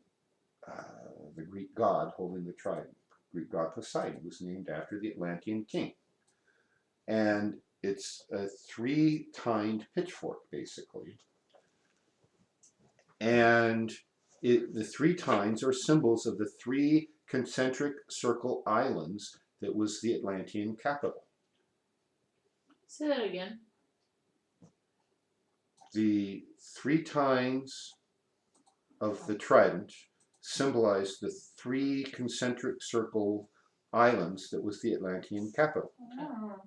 the Greek god holding the trident. Greek god Poseidon was named after the Atlantean king. And it's a three-tined pitchfork, basically. And the three tines are symbols of the three concentric circle islands that was the Atlantean capital. Say that again. The three tines of the trident symbolize the three concentric circle islands that was the Atlantean capital. Oh.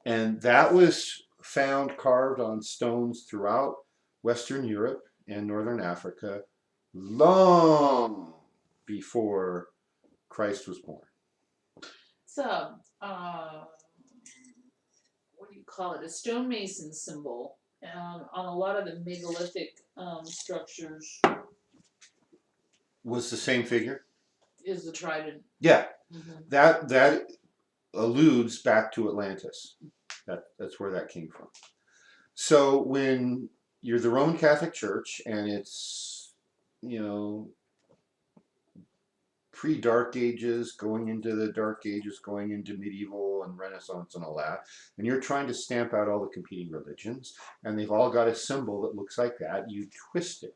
And that was found carved on stones throughout Western Europe and Northern Africa long before Christ was born. It's a, what do you call it? A stonemason symbol on a lot of the megalithic structures Was the same figure? is the trident. Yeah, Mm-hmm. that alludes back to Atlantis. That's where that came from. So when you're the Roman Catholic Church and it's, pre-Dark Ages, going into the Dark Ages, going into medieval and Renaissance and all that, and you're trying to stamp out all the competing religions, and they've all got a symbol that looks like that, you twist it.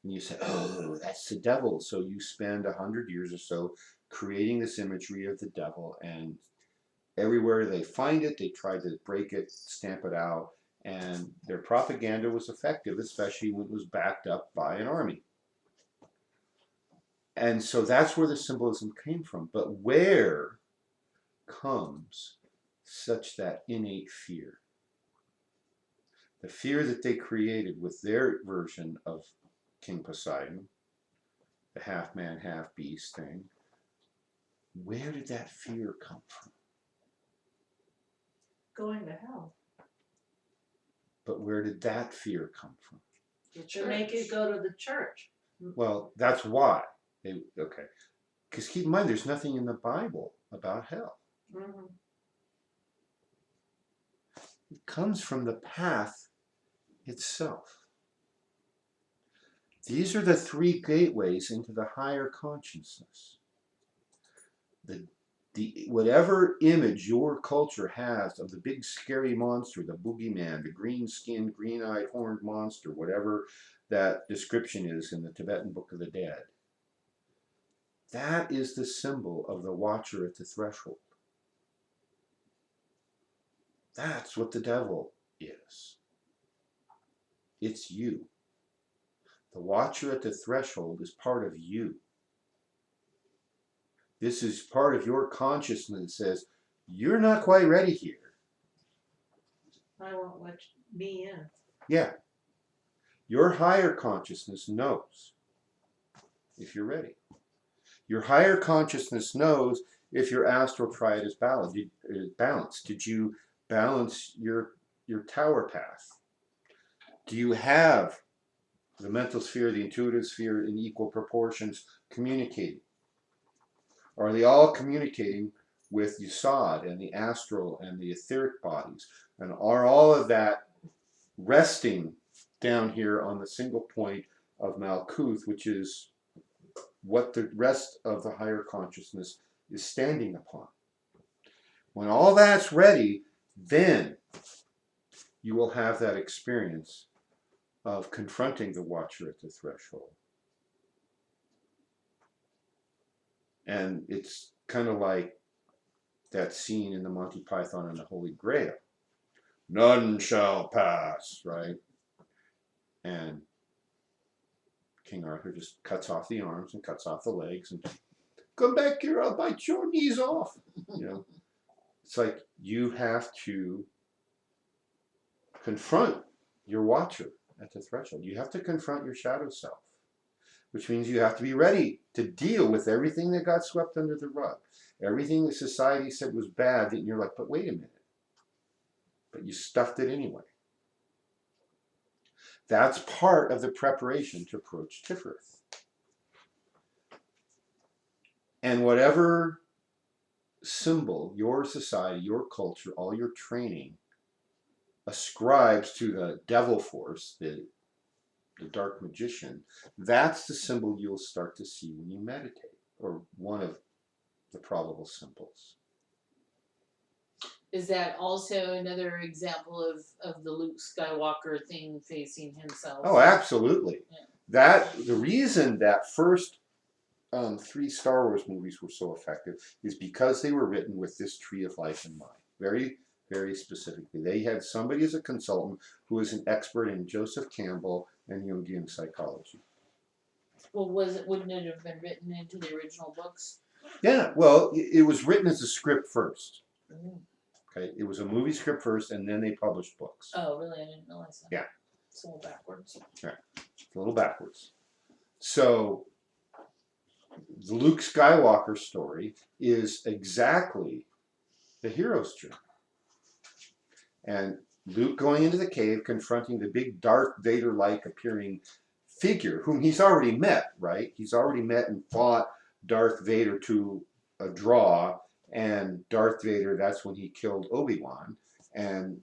And you say, oh, that's the devil. So you spend 100 years or so creating this imagery of the devil, and everywhere they find it, they try to break it, stamp it out, and their propaganda was effective, especially when it was backed up by an army. And so that's where the symbolism came from. But where comes such that innate fear? The fear that they created with their version of King Poseidon, the half man, half beast thing. Where did that fear come from? Going to hell. But where did that fear come from? To make it go to the church. Well, that's why. Okay. Because keep in mind, there's nothing in the Bible about hell. Mm-hmm. It comes from the path itself. These are the three gateways into the higher consciousness. Whatever image your culture has of the big scary monster, the boogeyman, the green-skinned, green-eyed, horned monster, whatever that description is in the Tibetan Book of the Dead, that is the symbol of the watcher at the threshold. That's what the devil is. It's you. The watcher at the threshold is part of you. This is part of your consciousness that says, you're not quite ready here. I won't let me in. Yeah. Your higher consciousness knows if you're ready. Your higher consciousness knows if your astral triad is balanced. Did you balance your tower path? Do you have the mental sphere, the intuitive sphere in equal proportions communicating? Are they all communicating with Yesod and the astral and the etheric bodies? And are all of that resting down here on the single point of Malkuth, which is what the rest of the higher consciousness is standing upon? When all that's ready, then you will have that experience of confronting the watcher at the threshold. And it's kind of like that scene in the Monty Python and the Holy Grail. None shall pass, right? And King Arthur just cuts off the arms and cuts off the legs and come back here, I'll bite your knees off. You know, it's like you have to confront your watcher at the threshold. You have to confront your shadow self, which means you have to be ready to deal with everything that got swept under the rug. Everything that society said was bad, and you're like, but wait a minute. But you stuffed it anyway. That's part of the preparation to approach Tiphareth. And whatever symbol your society, your culture, all your training ascribes to the devil force, the dark magician, that's the symbol you'll start to see when you meditate, or one of the probable symbols. Is that also another example of the Luke Skywalker thing facing himself? Oh, absolutely. Yeah. The reason that first 3 Star Wars movies were so effective is because they were written with this tree of life in mind. Very, very specifically. They had somebody as a consultant who was an expert in Joseph Campbell and Jungian psychology. Well, wouldn't it have been written into the original books? Yeah, well, it was written as a script first. Mm. Okay, it was a movie script first, and then they published books. Oh, really? I didn't realize that. Yeah. It's a little backwards. Right. It's a little backwards. So, the Luke Skywalker story is exactly the hero's journey. And Luke going into the cave, confronting the big Darth Vader-like appearing figure, whom he's already met, right? He's already met and fought Darth Vader to a draw, and Darth Vader, that's when he killed Obi-Wan. And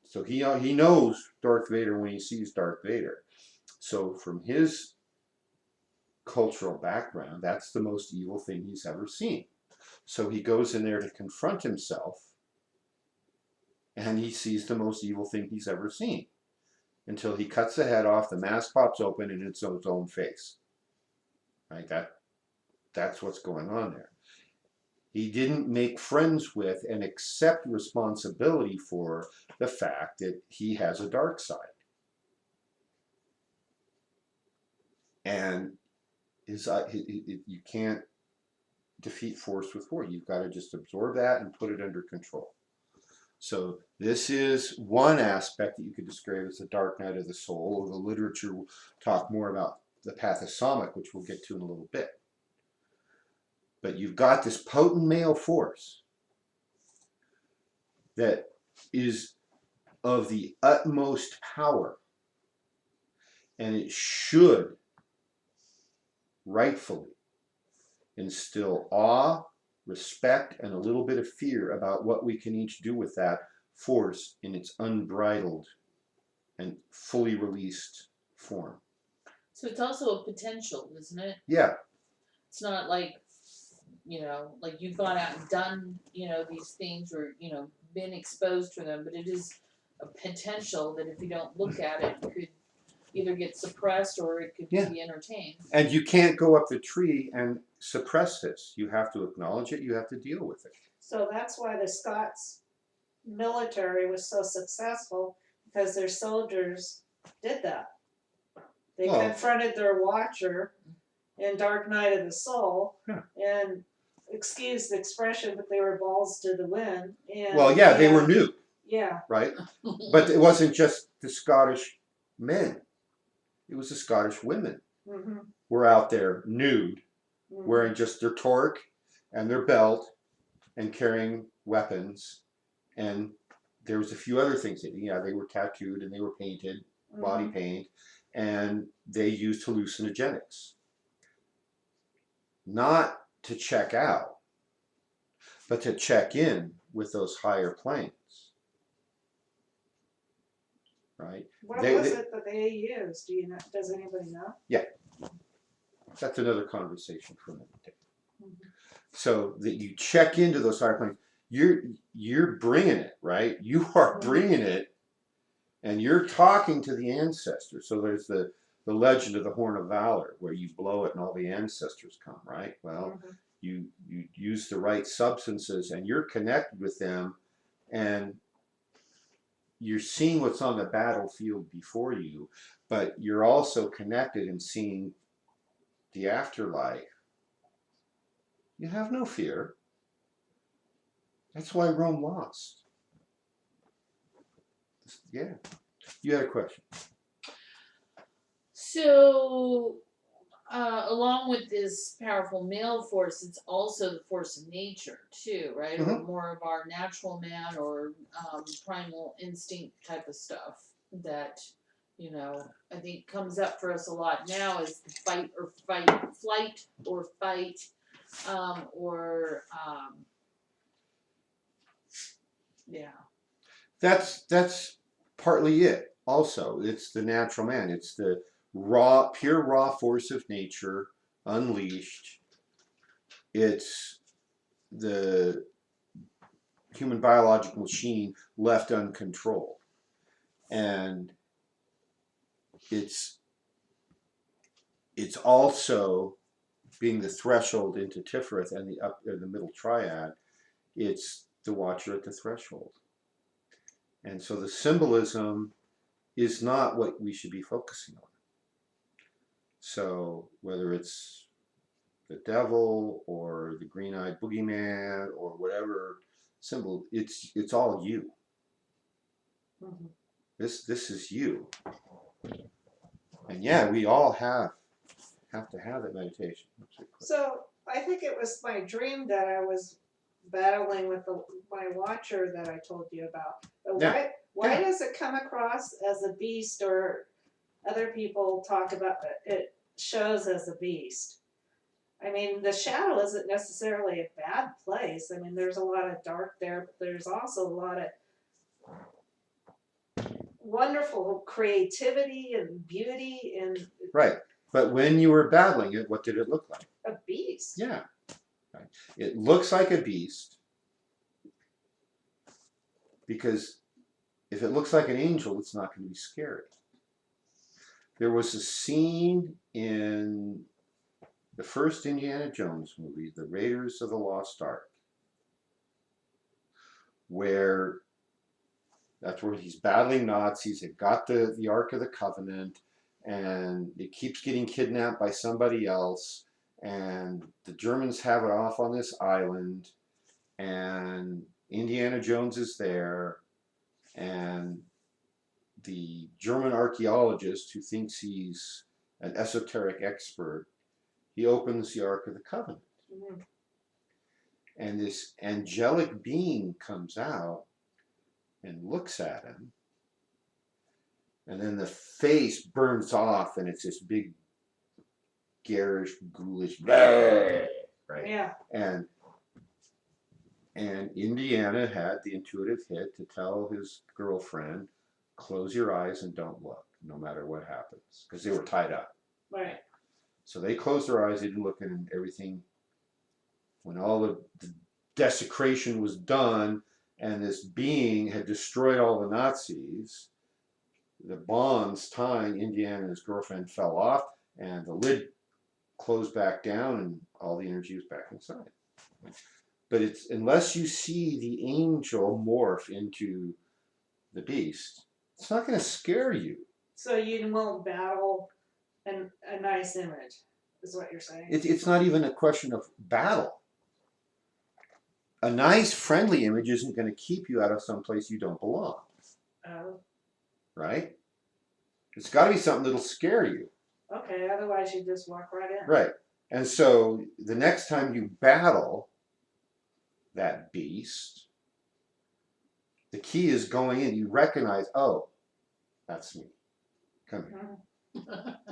so he knows Darth Vader when he sees Darth Vader. So from his cultural background, that's the most evil thing he's ever seen. So he goes in there to confront himself, and he sees the most evil thing he's ever seen. Until he cuts the head off, the mask pops open, and it's its own face. Right? That's what's going on there. He didn't make friends with and accept responsibility for the fact that he has a dark side. And you can't defeat force with force. You've got to just absorb that and put it under control. So this is one aspect that you could describe as the dark night of the soul, or the literature will talk more about the path of Samekh, which we'll get to in a little bit. But you've got this potent male force that is of the utmost power, and it should rightfully instill awe, respect, and a little bit of fear about what we can each do with that force in its unbridled and fully released form. So it's also a potential, isn't it? Yeah. It's not like, like you've gone out and done, these things, or, been exposed to them, but it is a potential that if you don't look at it, could either get suppressed or it could be entertained. And you can't go up the tree and suppress this. You have to acknowledge it. You have to deal with it. So that's why the Scots military was so successful, because their soldiers did that. They confronted their watcher in Dark Night of the Soul, and excuse the expression, but they were balls to the wind. And they were nude. Yeah. Right? But it wasn't just the Scottish men. It was the Scottish women were out there nude, wearing just their torque and their belt and carrying weapons. And there was a few other things. They were tattooed and they were painted, body paint, and they used hallucinogenics. Not to check out, but to check in with those higher planes. Right? What was it that they used? Do you know? Does anybody know? Yeah. That's another conversation for another day. So that you check into those higher planes. you're bringing it, right? You are bringing it, and you're talking to the ancestors. So there's the legend of the Horn of Valor, where you blow it and all the ancestors come, right? Well, you use the right substances, and you're connected with them, and you're seeing what's on the battlefield before you, but you're also connected and seeing the afterlife. You have no fear. That's why Rome lost. Yeah. You had a question. So, along with this powerful male force, it's also the force of nature too, right? Or more of our natural man or primal instinct type of stuff that, you know, I think comes up for us a lot now is the fight or flight or fight, or yeah. That's partly it. Also, it's the natural man. It's the pure raw force of nature unleashed. It's the human biological machine left uncontrolled, and it's also being the threshold into Tiphareth and the middle triad. It's the watcher at the threshold, and so the symbolism is not what we should be focusing on. So whether it's the devil or the green-eyed boogeyman or whatever symbol, it's all you. This is you. And yeah, we all have to have that meditation. So I think it was my dream that I was battling with my watcher that I told you about. But why does it come across as a beast, or other people talk about it shows as a beast? I mean, the shadow isn't necessarily a bad place. I mean, there's a lot of dark there, but there's also a lot of wonderful creativity and beauty and right. But when you were battling it, what did it look like? a beast. Yeah. Right. It looks like a beast because if it looks like an angel, it's not going to be scary. There was a scene in the first Indiana Jones movie, The Raiders of the Lost Ark, where that's where he's battling Nazis. They've got the Ark of the Covenant, and it keeps getting kidnapped by somebody else, and the Germans have it off on this island, and Indiana Jones is there, and the German archaeologist who thinks he's an esoteric expert, he opens the Ark of the Covenant. And this angelic being comes out and looks at him, and then the face burns off, and it's this big, garish, ghoulish, right? Yeah. And Indiana had the intuitive hit to tell his girlfriend, close your eyes and don't look, no matter what happens, because they were tied up. Right. So they closed their eyes, they didn't look, and everything, when all the desecration was done, and this being had destroyed all the Nazis, the bonds tying Indiana and his girlfriend fell off, and the lid closed back down, and all the energy was back inside. But it's unless you see the angel morph into the beast, it's not going to scare you. So you won't battle a nice image, is what you're saying? It's not even a question of battle. A nice, friendly image isn't going to keep you out of some place you don't belong. Oh. Right? It's got to be something that'll scare you. Okay, otherwise you just walk right in. Right. And so the next time you battle that beast, the key is going in. You recognize, oh, that's me. Come here.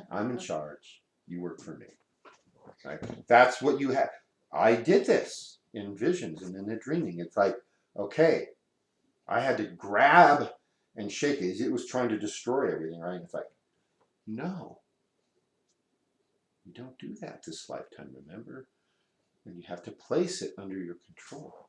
I'm in charge. You work for me. Right? That's what you have. I did this in visions and in the dreaming. It's like, okay, I had to grab and shake it. It was trying to destroy everything, right? It's like, no. You don't do that this lifetime, remember? And you have to place it under your control.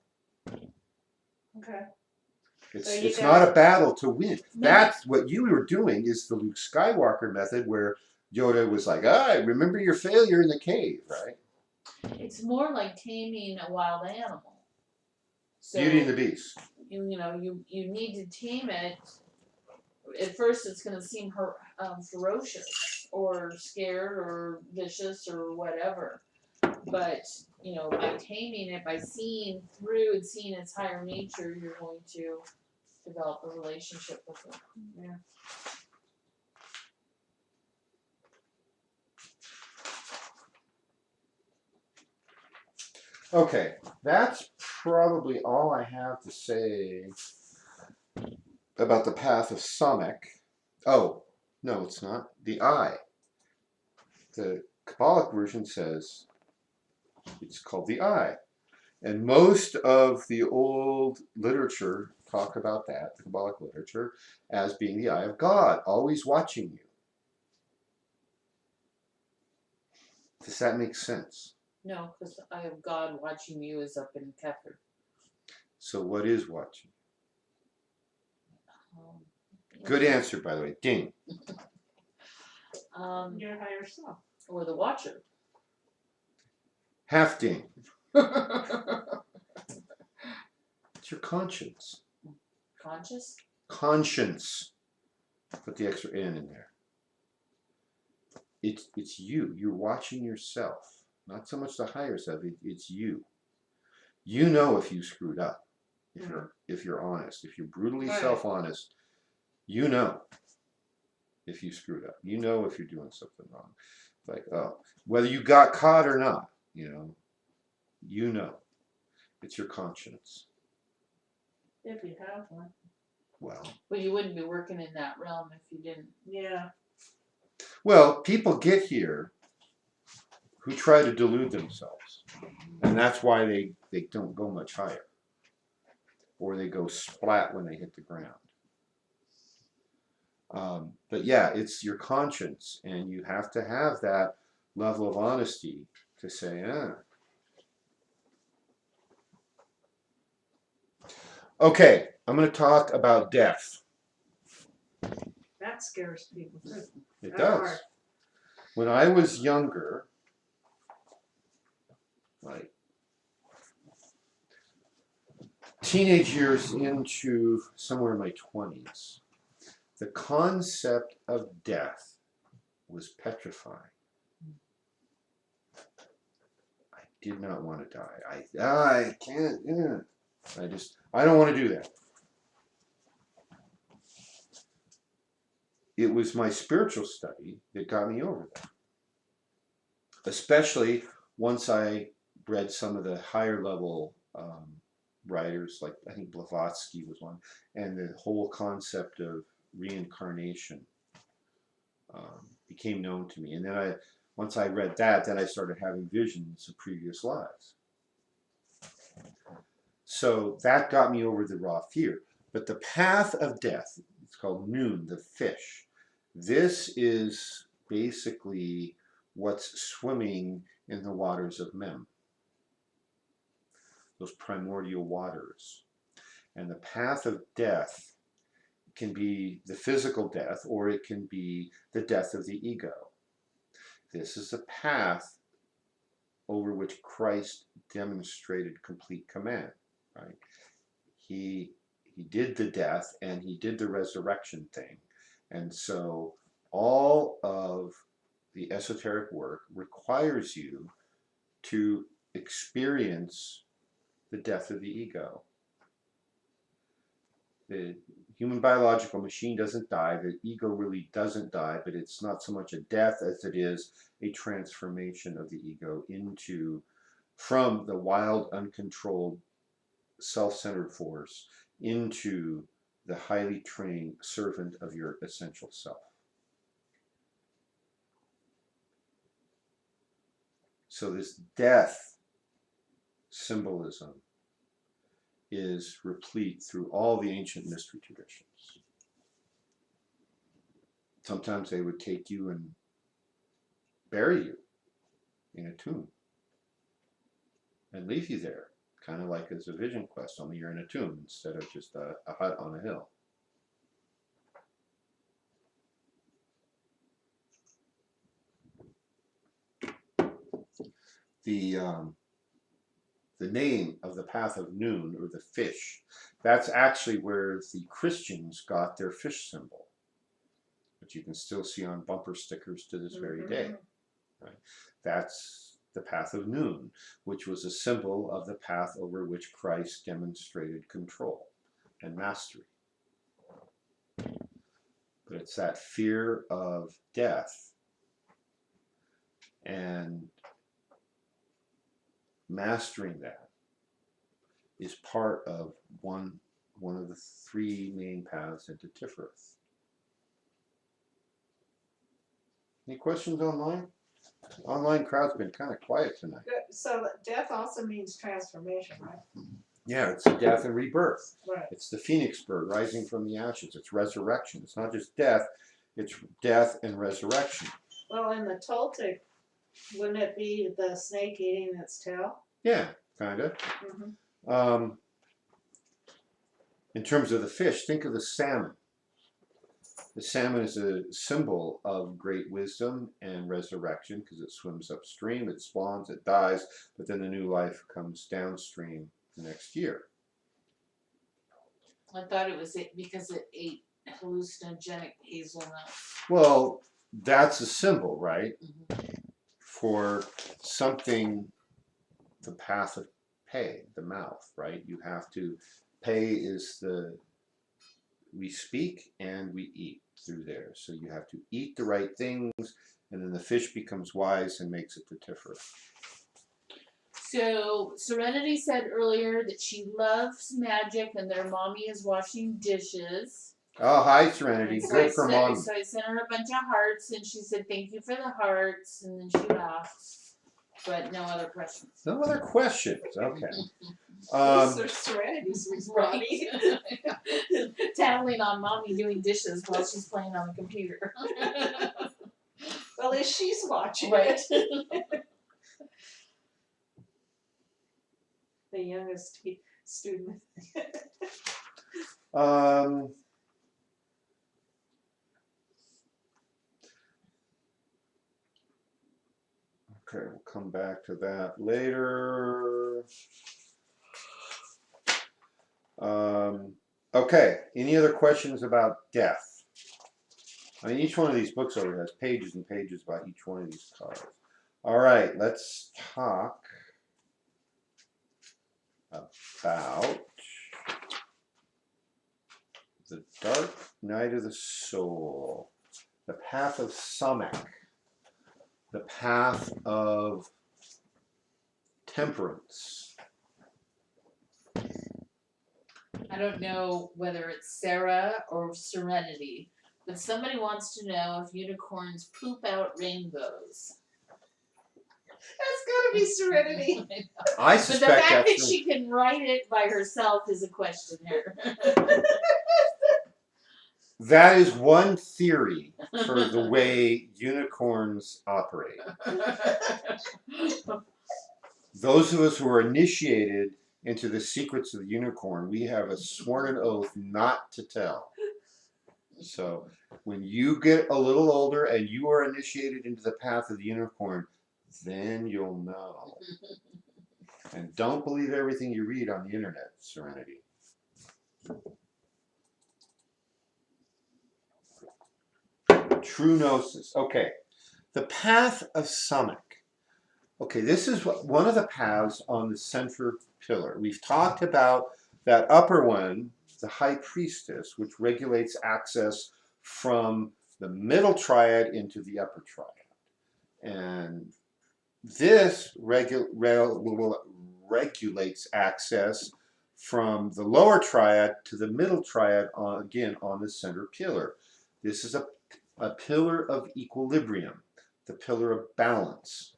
So you It's guys- not a battle to win. No. That's what you were doing is the Luke Skywalker method where Yoda was like, remember your failure in the cave, right? It's more like taming a wild animal. So Beauty and the Beast. you need to tame it. At first, it's going to seem ferocious or scared or vicious or whatever. But by taming it, by seeing through and seeing its higher nature, you're going to develop a relationship with it. Yeah. Okay, that's probably all I have to say about the path of Samek. Oh, no, it's not. The eye. The Kabbalic version says it's called the eye. And most of the old literature talk about that, the Kabbalic literature, as being the eye of God, always watching you. Does that make sense? No, because the eye of God watching you is up in Tiphareth. So what is watching? Um, Good answer, by the way. Ding. Your higher self. Or the Watcher. Half ding. It's your conscience. Conscious? Conscience. Put the extra N in there. It's you. You're watching yourself. Not so much the higher self. It's you. You know if you screwed up. If you're honest. If you're brutally Right. self-honest, you know if you screwed up. You know if you're doing something wrong. Like, whether you got caught or not, you know. It's your conscience. If you have one. Well, But you wouldn't be working in that realm if you didn't. Yeah. well, people get here who try to delude themselves. And that's why they don't go much higher. Or they go splat when they hit the ground. But yeah, it's your conscience, and you have to have that level of honesty to say, Okay, I'm going to talk about death. That scares people too. It That does. part. When I was younger, like teenage years into somewhere in my 20s, the concept of death was petrifying. I did not want to die. I can't. Yeah. I don't want to do that. It was my spiritual study that got me over that. Especially once I read some of the higher level writers, like I think Blavatsky was one, and the whole concept of reincarnation became known to me. And then once I read that, then I started having visions of previous lives. So that got me over the raw fear. But the path of death, it's called Noon, the fish. This is basically what's swimming in the waters of Mem, those primordial waters. And the path of death can be the physical death, or it can be the death of the ego. This is the path over which Christ demonstrated complete command, right? He did the death and he did the resurrection thing. And so all of the esoteric work requires you to experience the death of the ego. The human biological machine doesn't die. The ego really doesn't die, but it's not so much a death as it is a transformation of the ego from the wild, uncontrolled, self-centered force into the highly trained servant of your essential self. So this death symbolism is replete through all the ancient mystery traditions. Sometimes they would take you and bury you in a tomb and leave you there Kind of like as a vision quest, only you're in a tomb instead of just a hut on a hill. The name of the path of noon, or the fish, that's actually where the Christians got their fish symbol, which you can still see on bumper stickers to this very day. Right? That's the path of noon, which was a symbol of the path over which Christ demonstrated control and mastery. But it's that fear of death and mastering that is part of one of the three main paths into Tiphareth. Any questions online? Online crowd's been kind of quiet tonight. Good. So death also means transformation, right? Yeah, it's death and rebirth. Right. It's the phoenix bird rising from the ashes. It's resurrection. It's not just death, it's death and resurrection. Well, in the Toltec, wouldn't it be the snake eating its tail? Yeah, kind of. Mm-hmm. In terms of the fish, think of the salmon. The salmon is a symbol of great wisdom and resurrection because it swims upstream, it spawns, it dies, but then the new life comes downstream the next year. I thought it was because it ate hallucinogenic hazelnuts. Well, that's a symbol, right? Mm-hmm. For something, the path of pay, the mouth, right? You have to, pay is we speak and we eat through there. So you have to eat the right things, and then the fish becomes wise and makes it to Tiphareth. So Serenity said earlier that she loves magic and their mommy is washing dishes. Oh, hi, Serenity. So Good for mom. So I sent her a bunch of hearts, and she said thank you for the hearts, and then she laughed. But no other questions. No other questions. Okay. Those are Serenity's Right. Tattling on mommy doing dishes while she's playing on the computer. Well, at least she's watching Right. it. The youngest student. Okay, we'll come back to that later. Okay, any other questions about death? I mean, each one of these books over has pages and pages about each one of these cards. All right, let's talk about the Dark Night of the Soul, the Path of Samek, the Path of Temperance. I don't know whether it's Sarah or Serenity, but somebody wants to know if unicorns poop out rainbows. That's gotta be Serenity. I But the suspect fact that that's she can write it by herself is a question here. that is one theory for the way unicorns operate. Those of us who are initiated into the secrets of the unicorn, we have a sworn oath not to tell. So when you get a little older and you are initiated into the path of the unicorn, then you'll know. And don't believe everything you read on the internet, Serenity. True Gnosis. Okay. The path of Samek. Okay, this is one of the paths on the center pillar. We've talked about that upper one, the High Priestess, which regulates access from the middle triad into the upper triad. And this regulates access from the lower triad to the middle triad, again, on the center pillar. This is a pillar of equilibrium, the pillar of balance,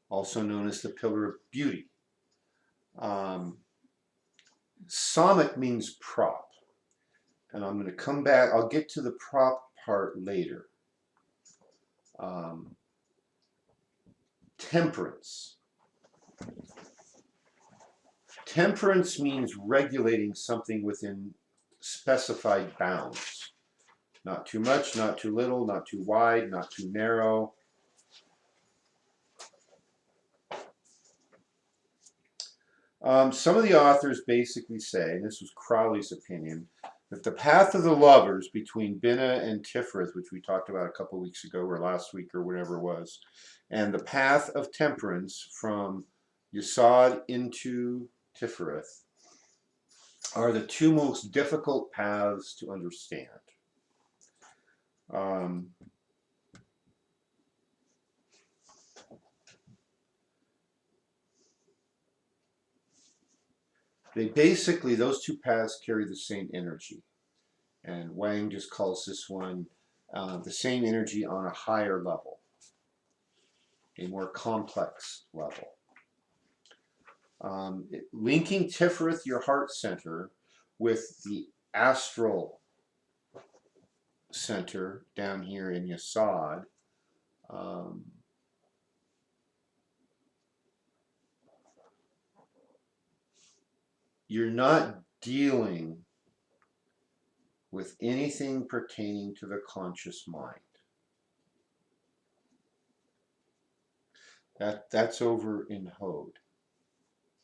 also known as the pillar of beauty. Samek means prop. And I'm going to come back, I'll get to the prop part later. Temperance. Temperance means regulating something within specified bounds. Not too much, not too little, not too wide, not too narrow. Some of the authors basically say, and this was Crowley's opinion, that the path of the lovers between Binah and Tiphareth, which we talked about a couple weeks ago or last week or whatever it was, and the path of temperance from Yesod into Tiphareth are the two most difficult paths to understand. They basically, those two paths carry the same energy. And Wang just calls this one the same energy on a higher level, a more complex level. Linking Tiphareth, your heart center, with the astral center down here in Yesod, you're not dealing with anything pertaining to the conscious mind. That's over in Hod.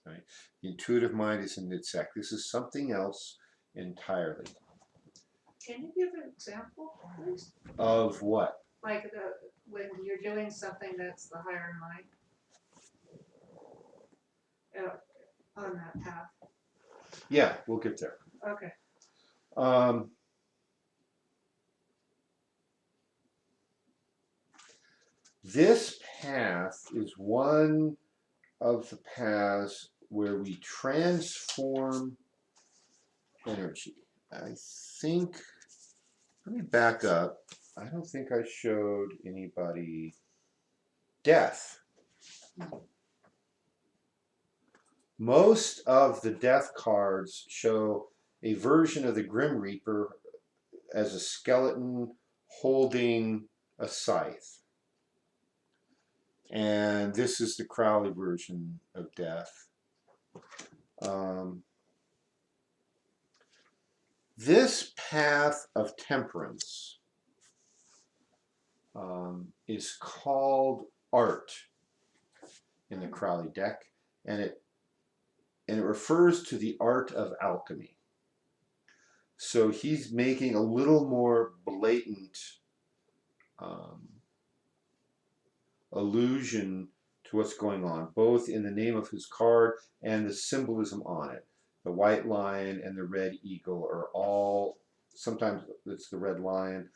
Right? The intuitive mind is in Nitzek. This is something else entirely. Can you give an example, please? Of what? Like when you're doing something that's the higher mind on that path. Yeah, we'll get there. Okay. This path is one of the paths where we transform energy. I think, let me back up. I don't think I showed anybody death. Most of the death cards show a version of the Grim Reaper as a skeleton holding a scythe. And this is the Crowley version of death. This path of temperance is called art in the Crowley deck, and it refers to the art of alchemy. So he's making a little more blatant allusion to what's going on, both in the name of his card and the symbolism on it. The white lion and the red eagle are all, sometimes it's the red lion,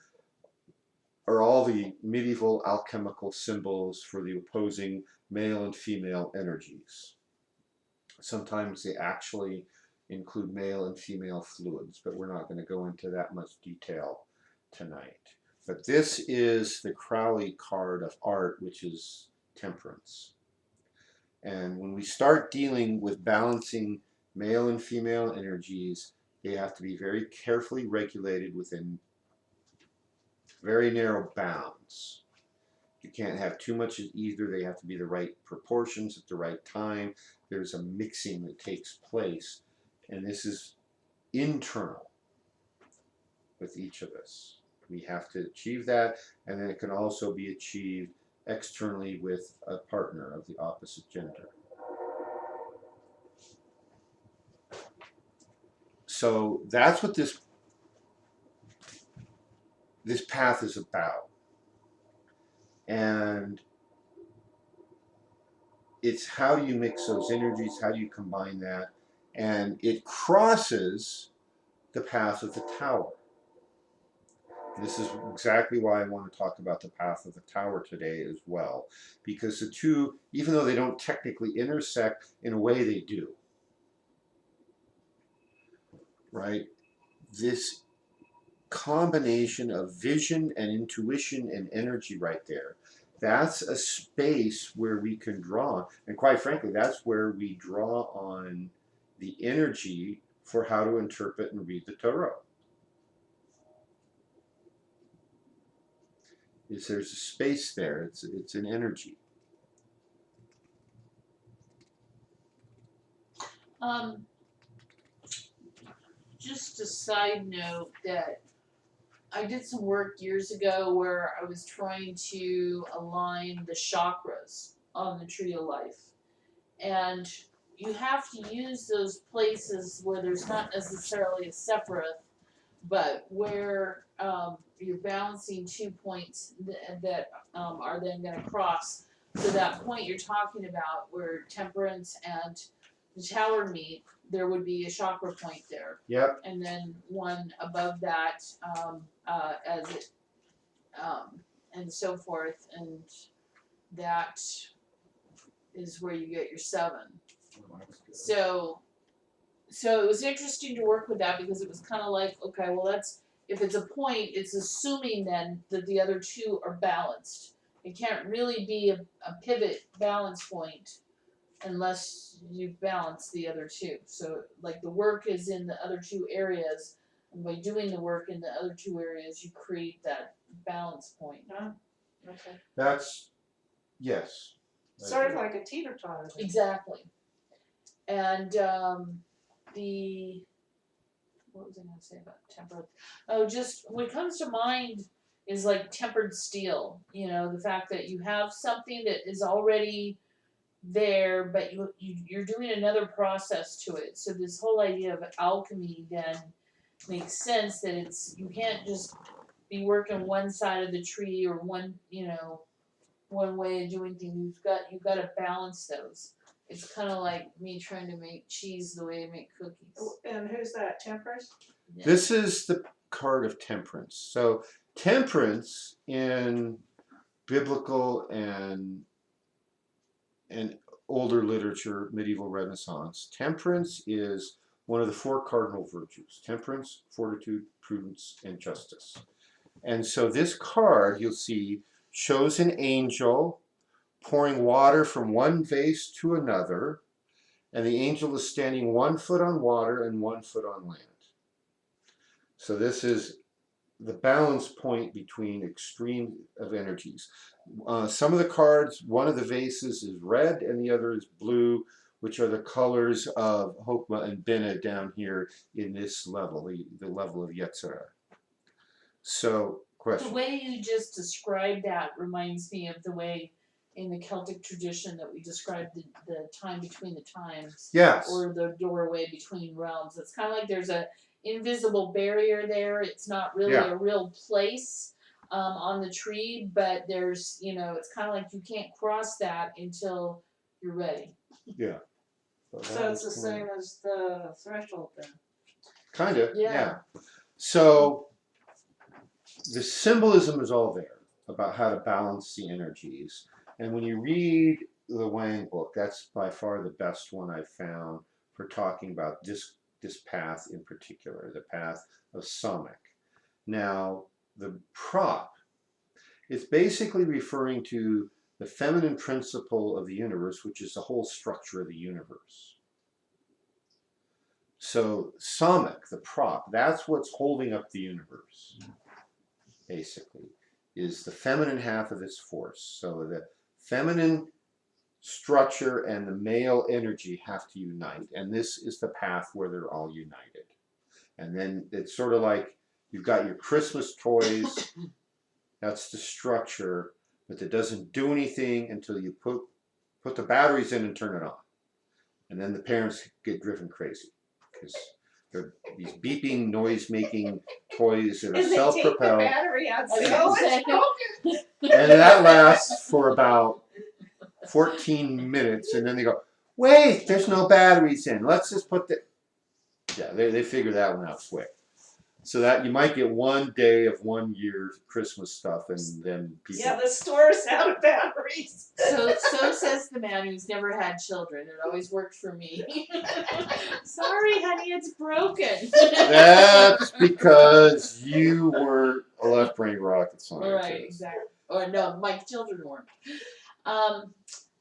are all the medieval alchemical symbols for the opposing male and female energies. Sometimes they actually include male and female fluids, but we're not going to go into that much detail tonight. But this is the Crowley card of art, which is temperance. And when we start dealing with balancing male and female energies, they have to be very carefully regulated within very narrow bounds. You can't have too much of either. They have to be the right proportions at the right time. There's a mixing that takes place, and this is internal with each of us. We have to achieve that, and then it can also be achieved externally with a partner of the opposite gender. So that's what this path is about. And it's how do you mix those energies, how do you combine that, and it crosses the path of the tower. This is exactly why I want to talk about the path of the tower today as well, because the two, even though they don't technically intersect, in a way they do. Right? This combination of vision and intuition and energy right there, that's a space where we can draw, and quite frankly, that's where we draw on the energy for how to interpret and read the Torah. There's a space there, it's an energy. Um, just a side note that I did some work years ago where I was trying to align the chakras on the tree of life. And you have to use those places where there's not necessarily a Sephiroth, but where you're balancing 2 points that are then going to cross. So that point you're talking about where temperance and the tower meet, there would be a chakra point there. Yep. And then one above that as it and so forth, and that is where you get your 7. So it was interesting to work with that because it was kind of like, okay, well, that's if it's a point, it's assuming then that the other 2 are balanced. It can't really be a pivot balance point unless you balance the other 2. So like the work is in the other 2 areas, and by doing the work in the other 2 areas, you create that balance point. Huh? Okay. That's yes. Sort of like a teeter-totter. Exactly. And the what was I going to say about tempered? Oh, just what comes to mind is like tempered steel. You know, the fact that you have something that is already there, but you're doing another process to it. So this whole idea of alchemy then makes sense that it's you can't just be working one side of the tree or one way of doing things. You've got to balance those. It's kind of like me trying to make cheese the way I make cookies. And who's that? Temperance? Yeah. This is the card of temperance. So temperance in biblical and older literature, medieval Renaissance, temperance is one of the 4 cardinal virtues: temperance, fortitude, prudence, and justice. And so this card, you'll see, shows an angel pouring water from one vase to another, and the angel is standing 1 foot on water and 1 foot on land. So this is the balance point between extreme of energies. Some of the cards, one of the vases is red and the other is blue, which are the colors of Hokmah and Binah down here in this level, the level of Yetzirah. So, question. The way you just described that reminds me of the way in the Celtic tradition that we described the time between the times. Yes. Or the doorway between realms. It's kind of like there's a invisible barrier there. It's not really a real place on the tree, but there's, it's kind of like you can't cross that until you're ready. Yeah. So it's the same as the threshold then. Kind of, Yeah. So the symbolism is all there about how to balance the energies. And when you read the Wang book, that's by far the best one I've found for talking about this path in particular, the path of Samek. Now, the prop is basically referring to the feminine principle of the universe, which is the whole structure of the universe. So Samek, the prop, that's what's holding up the universe, basically, is the feminine half of this force. So the feminine structure and the male energy have to unite, and this is the path where they're all united. And then it's sort of like you've got your Christmas toys, that's the structure, but that doesn't do anything until you put the batteries in and turn it on. And then the parents get driven crazy because they're these beeping, noise-making toys that are self-propelled. And they take the battery out, say, oh, it's broken. And that lasts for about 14 minutes, and then they go, wait, there's no batteries in. Let's just put the... Yeah, they figure that one out quick. So that you might get 1 day of 1 year's Christmas stuff, and then people... Yeah, the store's out of batteries. So says the man who's never had children. It always worked for me. Sorry, honey, it's broken. That's because you were a left-brain rocket scientist. Right, exactly. Or no, my children weren't.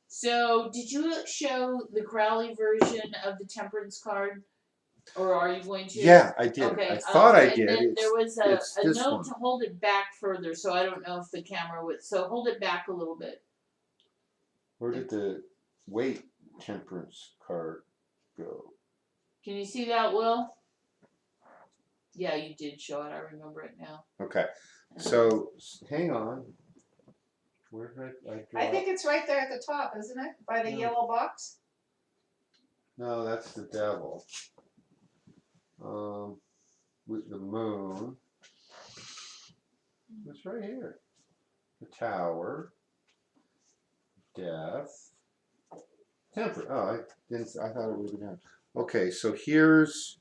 So did you show the Crowley version of the Temperance card? Or are you going to? Yeah, I did. Okay, I thought I did. And then there was a this note one. to hold it back further, so I don't know if the camera would. So hold it back a little bit. Where did the weight temperance card go? Can you see that, Will? Yeah, you did show it. I remember it now. Okay. So hang on. Where did I draw? I think it's right there at the top, isn't it? By the No. yellow box. No, that's the devil. With the moon. It's right here. The tower. Death. Temperate. Oh, I didn't. I thought it would be down. Okay, so here's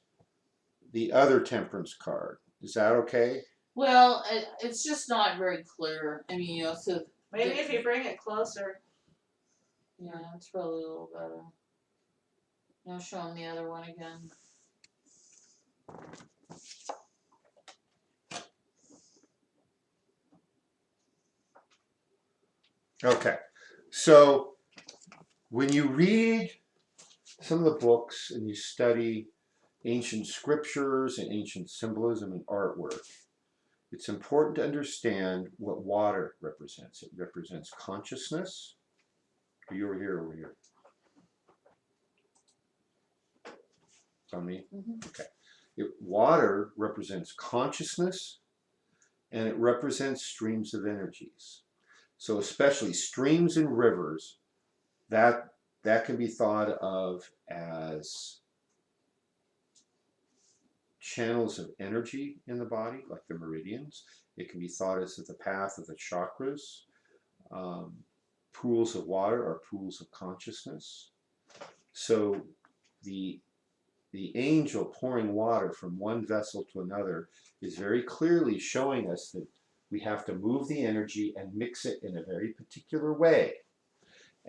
the other temperance card. Is that okay? Well, it's just not very clear. I mean, so Maybe if you bring it closer. yeah, it's probably a little better. Now show them the other one again. Okay. So when you read some of the books and you study ancient scriptures and ancient symbolism and artwork, it's important to understand what water represents. It represents consciousness. Are you over here or over here? It's on me? Mm-hmm. Okay. Water represents consciousness and it represents streams of energies. So especially streams and rivers, that can be thought of as channels of energy in the body, like the meridians. It can be thought as the path of the chakras. Pools of water are pools of consciousness. So the angel pouring water from one vessel to another is very clearly showing us that we have to move the energy and mix it in a very particular way.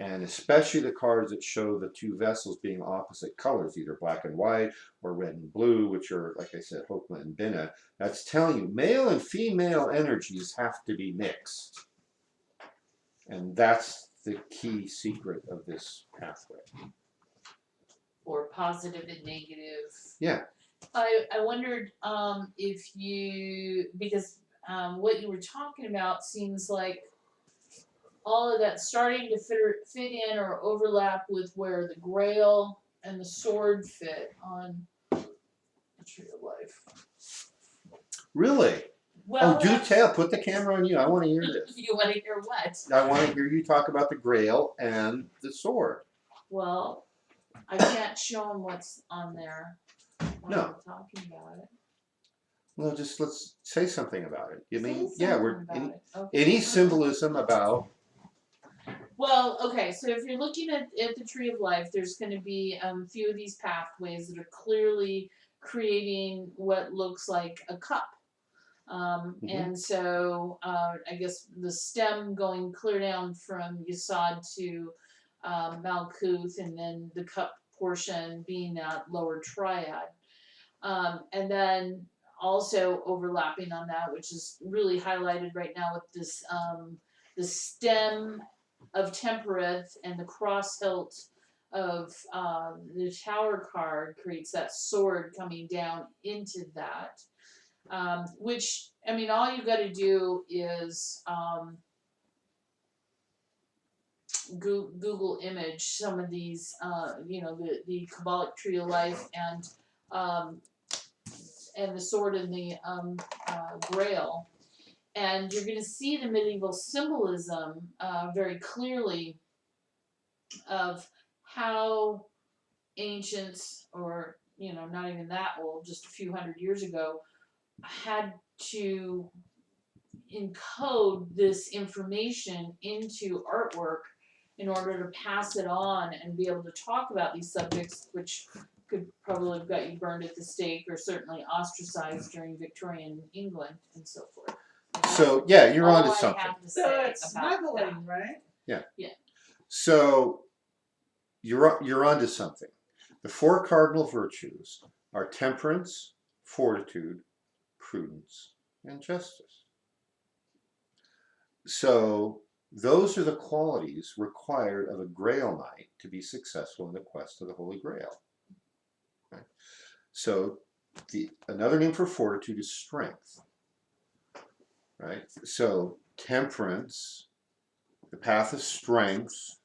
And especially the cards that show the two vessels being opposite colors, either black and white or red and blue, which are, like I said, Hokma and Binah, that's telling you male and female energies have to be mixed. And that's the key secret of this pathway. Or positive and negative. Yeah. I wondered if you, because what you were talking about seems like all of that starting to fit in or overlap with where the Grail and the sword fit on the Tree of Life. Really? Well, oh, do tell. Put the camera on you. I want to hear this. You want to hear what? I want to hear you talk about the Grail and the sword. Well, I can't show them what's on there while No. we're talking about it. Well, just let's say something about it. You mean, Say yeah, something about it. Okay. any symbolism about. Well, okay, so if you're looking at the Tree of Life, there's going to be a few of these pathways that are clearly creating what looks like a cup. And so I guess the stem going clear down from Yesod to Malkuth, and then the cup portion being that lower triad. And then also overlapping on that, which is really highlighted right now with this the stem of Tiphareth and the cross hilt of the tower card creates that sword coming down into that. Which, I mean, all you got to do is Google image some of these, the Kabbalic Tree of Life and the sword and the Grail. And you're going to see the medieval symbolism very clearly of how ancients, or not even that old, just a few hundred years ago, had to encode this information into artwork in order to pass it on and be able to talk about these subjects, which could probably have got you burned at the stake or certainly ostracized during Victorian England and so forth. So yeah, you're onto All I something. have to So say it's about smuggling, that. right? Yeah. Yeah. So you're onto something. The four cardinal virtues are temperance, fortitude, prudence, and justice. So those are the qualities required of a Grail Knight to be successful in the quest of the Holy Grail. Okay? So another name for fortitude is strength. Right? So temperance, the path of strength,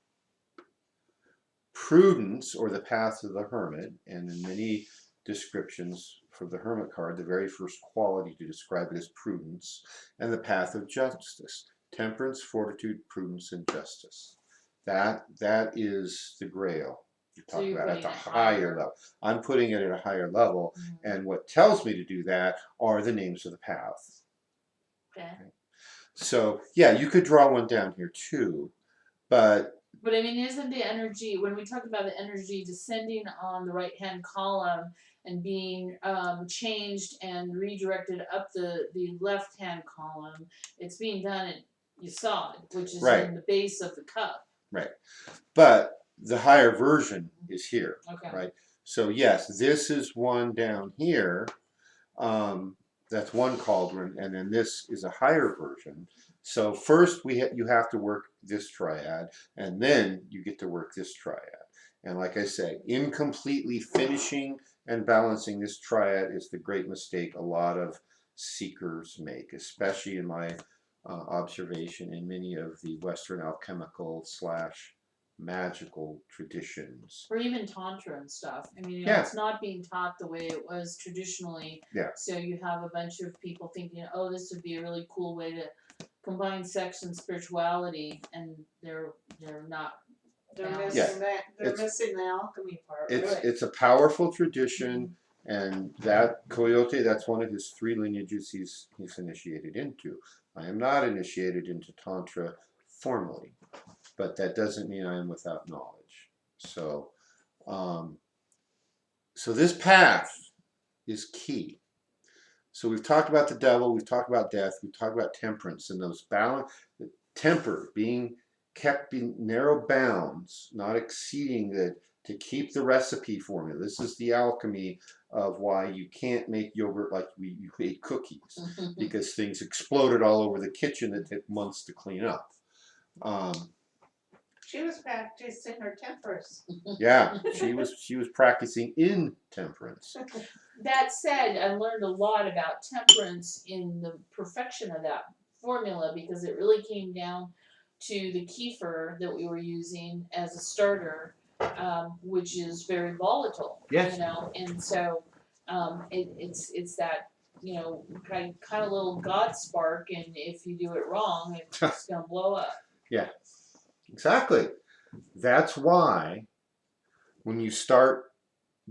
prudence, or the path of the hermit, and in many descriptions for the Hermit card. The very first quality to describe it is prudence, and the path of justice. Temperance, fortitude, prudence, and justice. That is the Grail you're So talking you're about at the putting it higher higher. level. I'm putting it at a higher level, and what tells me to do that are the names of the path. Okay. So yeah, you could draw one down here too, but But I mean, isn't the energy, when we talk about the energy descending on the right hand column and being changed and redirected up the left hand column, it's being done at Yesod, which is right, in the base of the cup. right. But the higher version is here, Okay. right? So yes, this is one down here. That's one cauldron, and then this is a higher version. So first you have to work this triad, and then you get to work this triad. And like I say, incompletely finishing and balancing this triad is the great mistake a lot of seekers make, especially in my observation in many of the Western alchemical / magical traditions. Or even Tantra and stuff. I mean, Yeah. it's not being taught the way it was traditionally. Yeah. So you have a bunch of people thinking, oh, this would be a really cool way to combine sex and spirituality, and they're not. They're Yeah. missing that. They're It's- missing the alchemy part. It's a powerful tradition, and that Coyote, that's one of his 3 lineages he's initiated into. I am not initiated into Tantra formally, but that doesn't mean I am without knowledge. So, so this path is key. So we've talked about the devil, we've talked about death, we've talked about temperance, and those balance, temper, being kept in narrow bounds, not exceeding the, to keep the recipe formula. This is the alchemy of why you can't make yogurt like you ate cookies, because things exploded all over the kitchen that took months to clean up. She was practicing her temperance. Yeah, she was practicing intemperance. That said, I learned a lot about temperance in the perfection of that formula, because it really came down to the kefir that we were using as a starter, which is very volatile. Yes. You know, and so it's that, you know, kind of little God spark, and if you do it wrong, it's just gonna blow up. Yeah, exactly. That's why when you start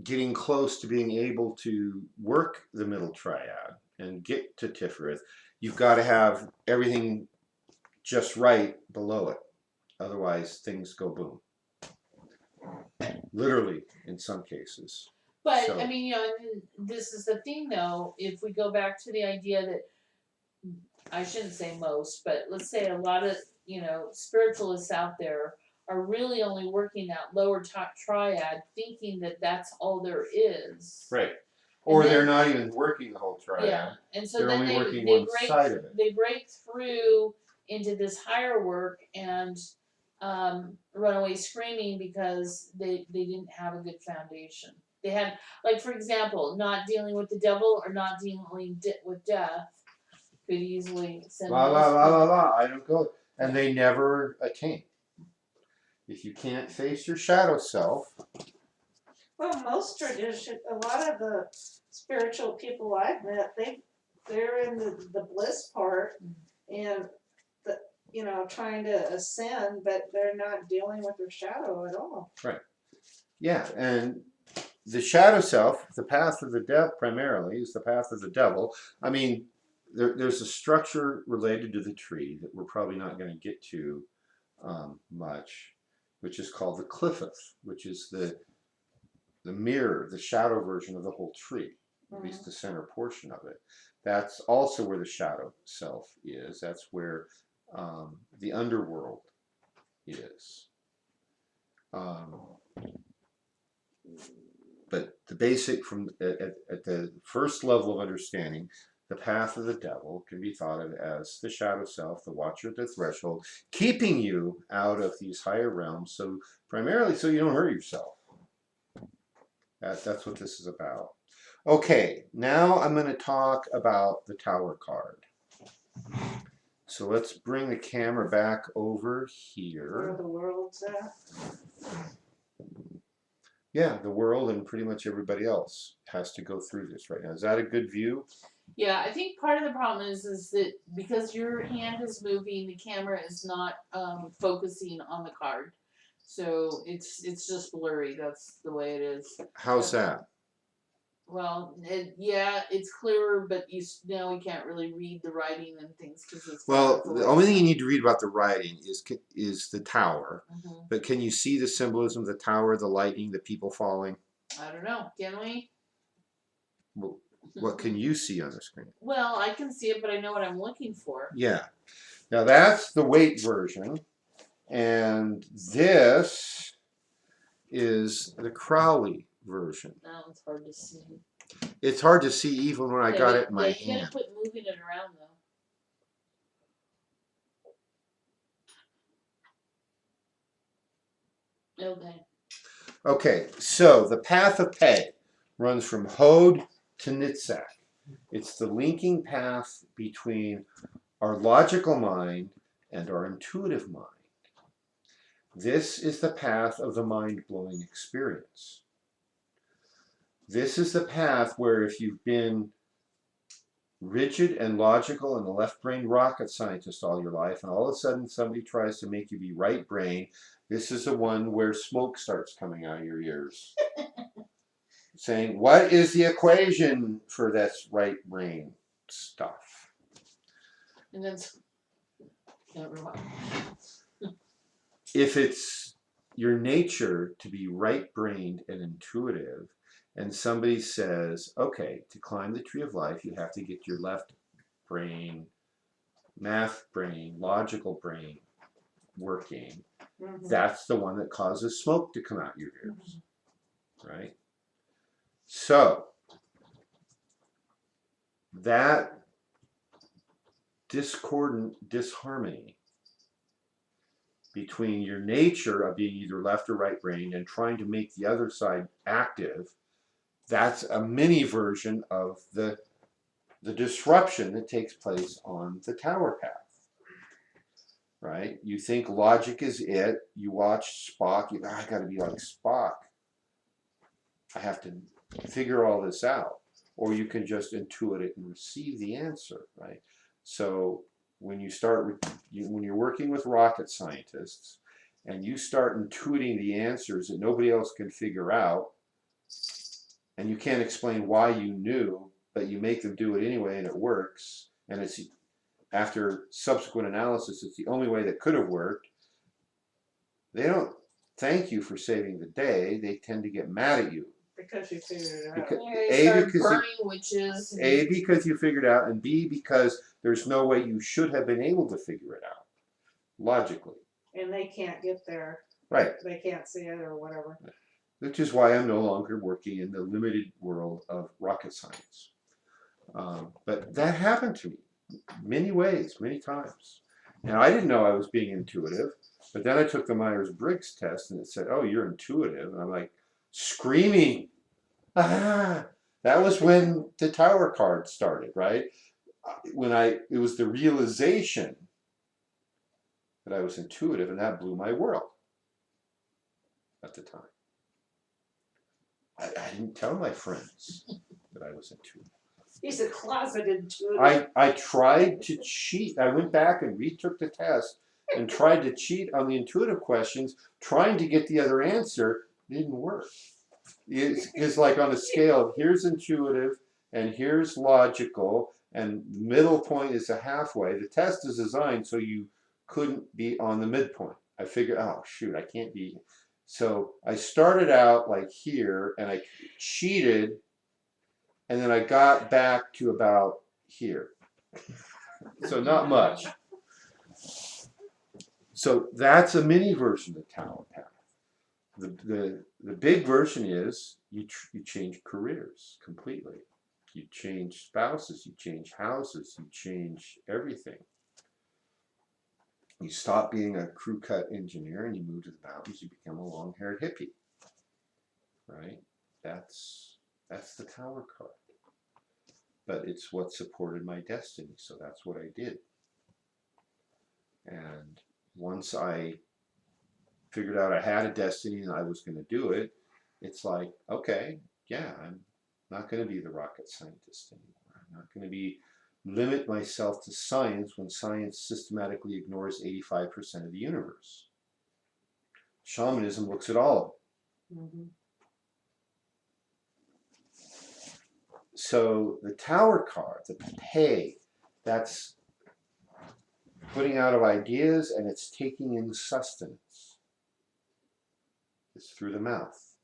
getting close to being able to work the middle triad and get to Tiphareth, you've got to have everything just right below it. Otherwise, things go boom. Literally, in some cases. But So- I mean, you know, and this is the thing, though. If we go back to the idea that, I shouldn't say most, but let's say a lot of, you know, spiritualists out there are really only working that lower top triad, thinking that that's all there is. Right. Or And then- they're not even working the whole triad. Yeah, and so They're then only they working one side of it. they break through into this higher work and run away screaming because they didn't have a good foundation. They had, like, for example, not dealing with the devil or not dealing with death could easily send La those la la la people- la. I don't go. And they never attain. If you can't face your shadow self, Well, most tradition, a lot of the spiritual people I've met, they're in the bliss part and the, you know, trying to ascend, but they're not dealing with their shadow at all. yeah, and the shadow self, the path of the devil, primarily is the path of the devil. I mean, there's a structure related to the tree that we're probably not going to get to much, which is called the Cliffeth, which is the mirror, the shadow version of the whole tree, at least the center portion of it. That's also where the shadow self is. That's where the underworld is. But the basic from at the first level of understanding, the path of the devil can be thought of as the shadow self, the watcher at the threshold, keeping you out of these higher realms. So primarily, so you don't hurt yourself. That's what this is about. Okay, now I'm going to talk about the Tower card. So let's bring the camera back over Where here. the world's at. Yeah, the world and pretty much everybody else has to go through this right now. Is that a good view? Yeah, I think part of the problem is that because your hand is moving, the camera is not focusing on the card, so it's just blurry. That's the way it is. How's that? Well, yeah, it's clearer, but now we can't really read the writing and things because it's Well, far the away. only thing you need to read about the writing is the tower. Mhm. But can you see the symbolism of the tower, the lightning, the people falling? I don't know. Can we? Well, what can you see on the screen? Well, I can see it, but I know what I'm looking for. Yeah. Now that's the weight version, and this is the Crowley version. Now it's hard to see. It's hard to see even when I Yeah, got but- it in my yeah, you hand. gotta quit moving it around though. Okay. Okay, so the path of Pe runs from Hod to Nitzak. It's the linking path between our logical mind and our intuitive mind. This is the path of the mind-blowing experience. This is the path where if you've been rigid and logical and a left-brain rocket scientist all your life, and all of a sudden somebody tries to make you be right brain, this is the one where smoke starts coming out of your ears. Saying, what is the equation for this right brain stuff? And then, never mind. If it's your nature to be right-brained and intuitive, and somebody says, okay, to climb the tree of life, you have to get your left brain, math brain, logical brain working, that's the one that causes smoke to come out your ears, right? So, that discordant disharmony between your nature of being either left or right brained and trying to make the other side active, that's a mini version of the disruption that takes place on the tower path. Right? You think logic is it, you watch Spock, I gotta be like Spock. I have to figure all this out. Or you can just intuit it and receive the answer, right? So when you start, when you're working with rocket scientists and you start intuiting the answers that nobody else can figure out, and you can't explain why you knew, but you make them do it anyway and it works, and it's after subsequent analysis, it's the only way that could have worked, they don't thank you for saving the day, they tend to get mad at you. Because you figured it out. Because, They start burning witches. A, because you figured it out, and B, because there's no way you should have been able to figure it out, logically. And they can't get there. Right. They can't see it or whatever. Which is why I'm no longer working in the limited world of rocket science. But that happened to me many ways, many times. And I didn't know I was being intuitive, but then I took the Myers-Briggs test and it said, oh, you're intuitive. And I'm like, screaming. Ah, that was when the tower card started, right? It was the realization that I was intuitive, and that blew my world at the time. I didn't tell my friends that I was intuitive. He's a closeted intuitive. I tried to cheat. I went back and retook the test and tried to cheat on the intuitive questions, trying to get the other answer. It didn't work. It's like on a scale of here's intuitive and here's logical, and the middle point is a halfway. The test is designed so you couldn't be on the midpoint. I figured, oh shoot, I can't be. So I started out like here and I cheated, and then I got back to about here. So not much. So that's a mini version of Tower Path. The big version is you change careers completely. You change spouses, you change houses, you change everything. You stop being a crew cut engineer and you move to the mountains, you become a long-haired hippie. Right? That's the tower card. But it's what supported my destiny, so that's what I did. And once I figured out I had a destiny and I was going to do it, it's like, okay, yeah, I'm not going to be the rocket scientist anymore. I'm not going to be limit myself to science when science systematically ignores 85% of the universe. Shamanism looks at all of it. Mhm. So the tower card, the pay, that's putting out of ideas and it's taking in sustenance. It's through the mouth.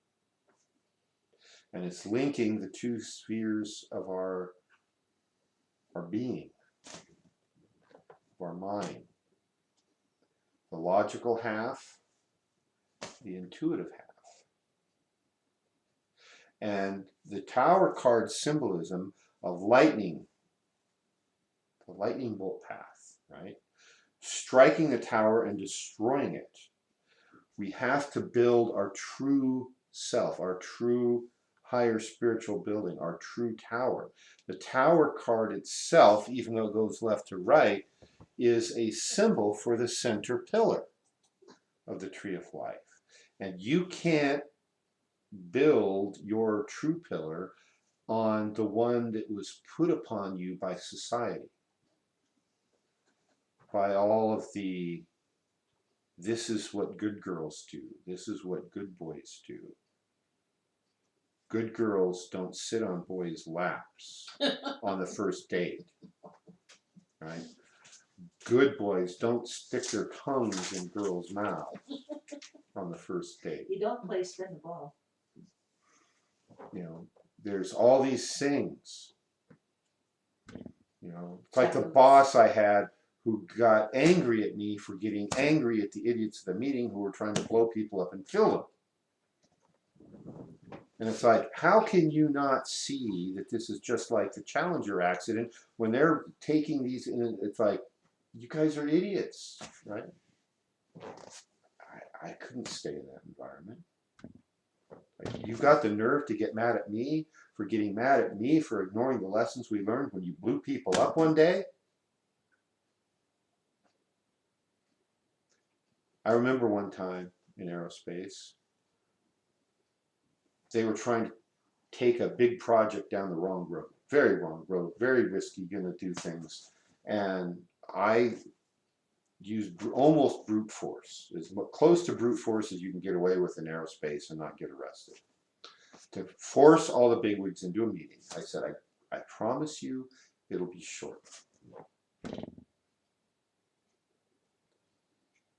And it's linking the two spheres of our being, of our mind. The logical half, the intuitive half. And the tower card symbolism of lightning, the lightning bolt path, right? Striking the tower and destroying it. We have to build our true self, our true higher spiritual building, our true tower. The tower card itself, even though it goes left to right, is a symbol for the center pillar of the tree of life. And you can't build your true pillar on the one that was put upon you by society, by all of the, this is what good girls do, this is what good boys do. Good girls don't sit on boys' laps on the first date, right? Good boys don't stick their tongues in girls' mouths on the first date. You don't play spin the ball. You know, there's all these things. You know, it's like the boss I had who got angry at me for getting angry at the idiots at the meeting who were trying to blow people up and kill them. And it's like, how can you not see that this is just like the Challenger accident when they're taking these, and it's like, you guys are idiots, right? I couldn't stay in that environment. Like, you've got the nerve to get mad at me for getting mad at me for ignoring the lessons we learned when you blew people up one day? I remember one time in aerospace, they were trying to take a big project down the wrong road, very wrong road, very risky, gonna do things. And I used almost brute force, as close to brute force as you can get away with in aerospace and not get arrested. To force all the bigwigs into a meeting, I said, I promise you it'll be short.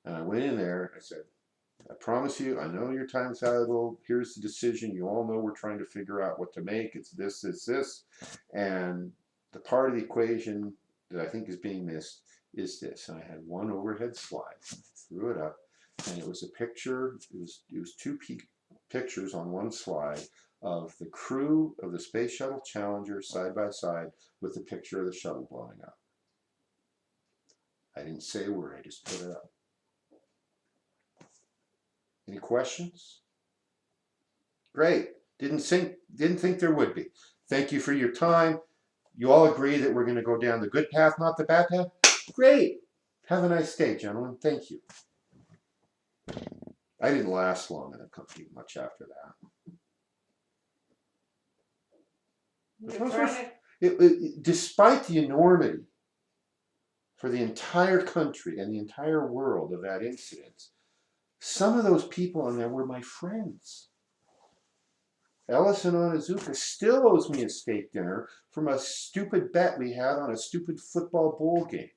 And I went in there, I said, I promise you, I know your time's valuable. Here's the decision. You all know we're trying to figure out what to make. It's this, this, this. And the part of the equation that I think is being missed is this. And I had one overhead slide. I threw it up, and it was a picture. It was two pictures on one slide of the crew of the Space Shuttle Challenger side by side with the picture of the shuttle blowing up. I didn't say a word. I just put it up. Any questions? Great. Didn't think there would be. Thank you for your time. You all agree that we're going to go down the good path, not the bad path? Great. Have a nice day, gentlemen. Thank you. I didn't last long in the company much after that. Despite the enormity for the entire country and the entire world of that incident, some of those people on there were my friends. Ellison Onizuka still owes me a steak dinner from a stupid bet we had on a stupid football bowl game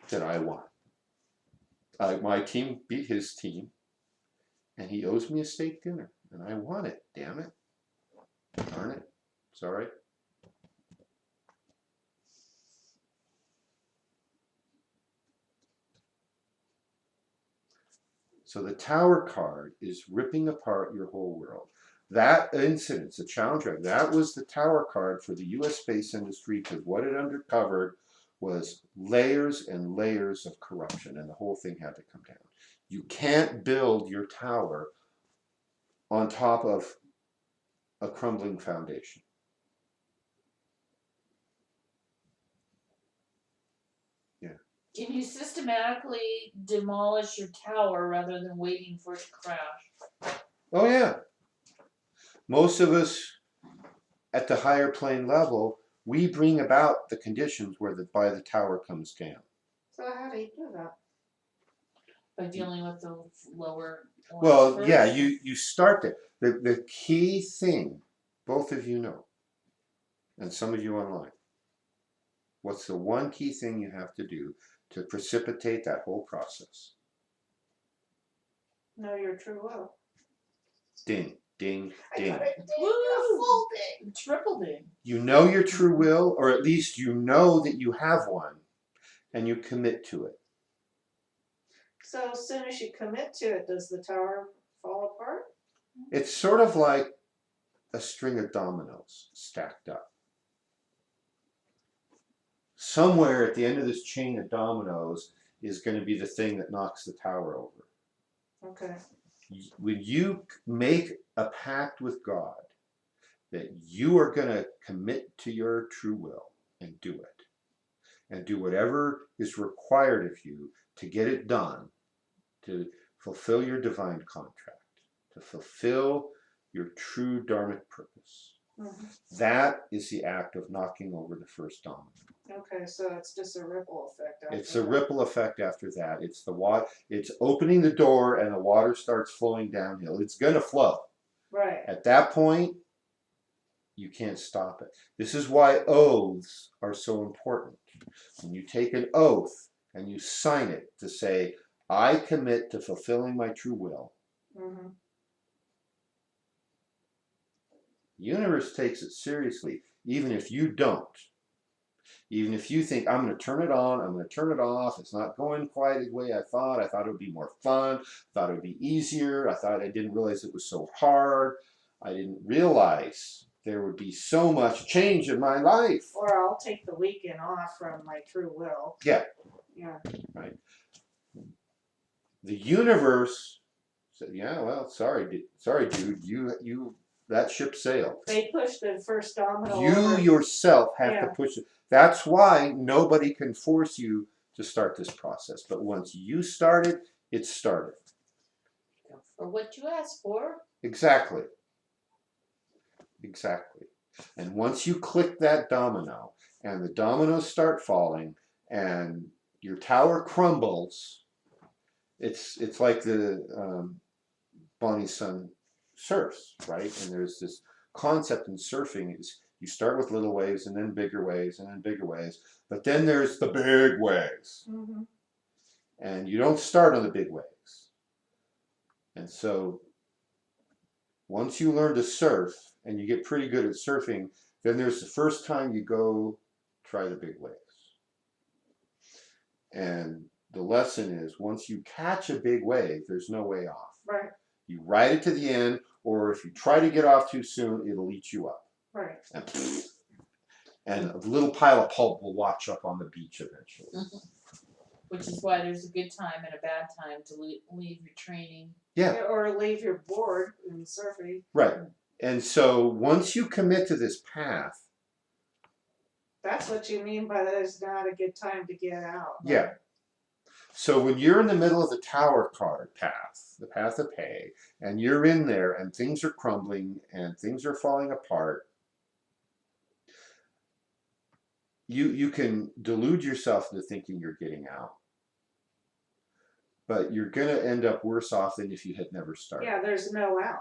that I won. My team beat his team, and he owes me a steak dinner, and I won it. Damn it. Darn it. Sorry. So the tower card is ripping apart your whole world. That incident, the Challenger, that was the tower card for the U.S. space industry, because what it uncovered was layers and layers of corruption, and the whole thing had to come down. You can't build your tower on top of a crumbling foundation. Yeah. Can you systematically demolish your tower rather than waiting for it to crash? Oh yeah. Most of us at the higher plane level, we bring about the conditions where the tower comes down. So how do you do that? By dealing with the lower ones Well, first. yeah, you start there. The key thing, both of you know, and some of you online, what's the one key thing you have to do to precipitate that whole process? Know your true will. Ding, ding, I ding. got it. Ding, Woo! a full ding. Triple ding. You know your true will, or at least you know that you have one, and you commit to it. So as soon as you commit to it, does the tower fall apart? It's sort of like a string of dominoes stacked up. Somewhere at the end of this chain of dominoes is going to be the thing that knocks the tower over. Okay. When you make a pact with God that you are going to commit to your true will and do it, and do whatever is required of you to get it done, to fulfill your divine contract, to fulfill your true dharmic purpose. Mm-hmm. That is the act of knocking over the first domino. Okay, so it's just a ripple effect. After It's a that. ripple effect after that. It's the water. It's opening the door and the water starts flowing downhill. It's going to flow. Right. At that point, you can't stop it. This is why oaths are so important. When you take an oath and you sign it to say, I commit to fulfilling my true will, Mm-hmm. the universe takes it seriously, even if you don't. Even if you think, I'm going to turn it on, I'm going to turn it off, it's not going quite the way I thought it would be more fun, I thought it would be easier, I didn't realize it was so hard, I didn't realize there would be so much change in my life. Or I'll take the weekend off from my true will. Yeah. Yeah. Right. The universe said, yeah, well, sorry, dude, you that ship sailed. They push the first domino You over. yourself have Yeah. to push it. That's why nobody can force you to start this process. But once you start it, it's started. Go for what you asked for. Exactly. Exactly. And once you click that domino and the dominoes start falling and your tower crumbles, it's like the Bonnie's son surfs, right? And there's this concept in surfing is you start with little waves and then bigger waves and then bigger waves, but then there's the big waves. Mm-hmm. And you don't start on the big waves. And so once you learn to surf and you get pretty good at surfing, then there's the first time you go try the big waves. And the lesson is once you catch a big wave, there's no way off. Right. You ride it to the end, or if you try to get off too soon, it'll eat you up. Right. And a little pile of pulp will wash up on the beach eventually. Mm-hmm. Which is why there's a good time and a bad time to leave your training. Yeah. Or leave your board in surfing. Right. And so once you commit to this path. That's what you mean by that is not a good time to get out. Yeah. So when you're in the middle of the tower card path, the path of pay, and you're in there and things are crumbling and things are falling apart, you can delude yourself into thinking you're getting out. But you're going to end up worse off than if you had never started. Yeah, there's no out.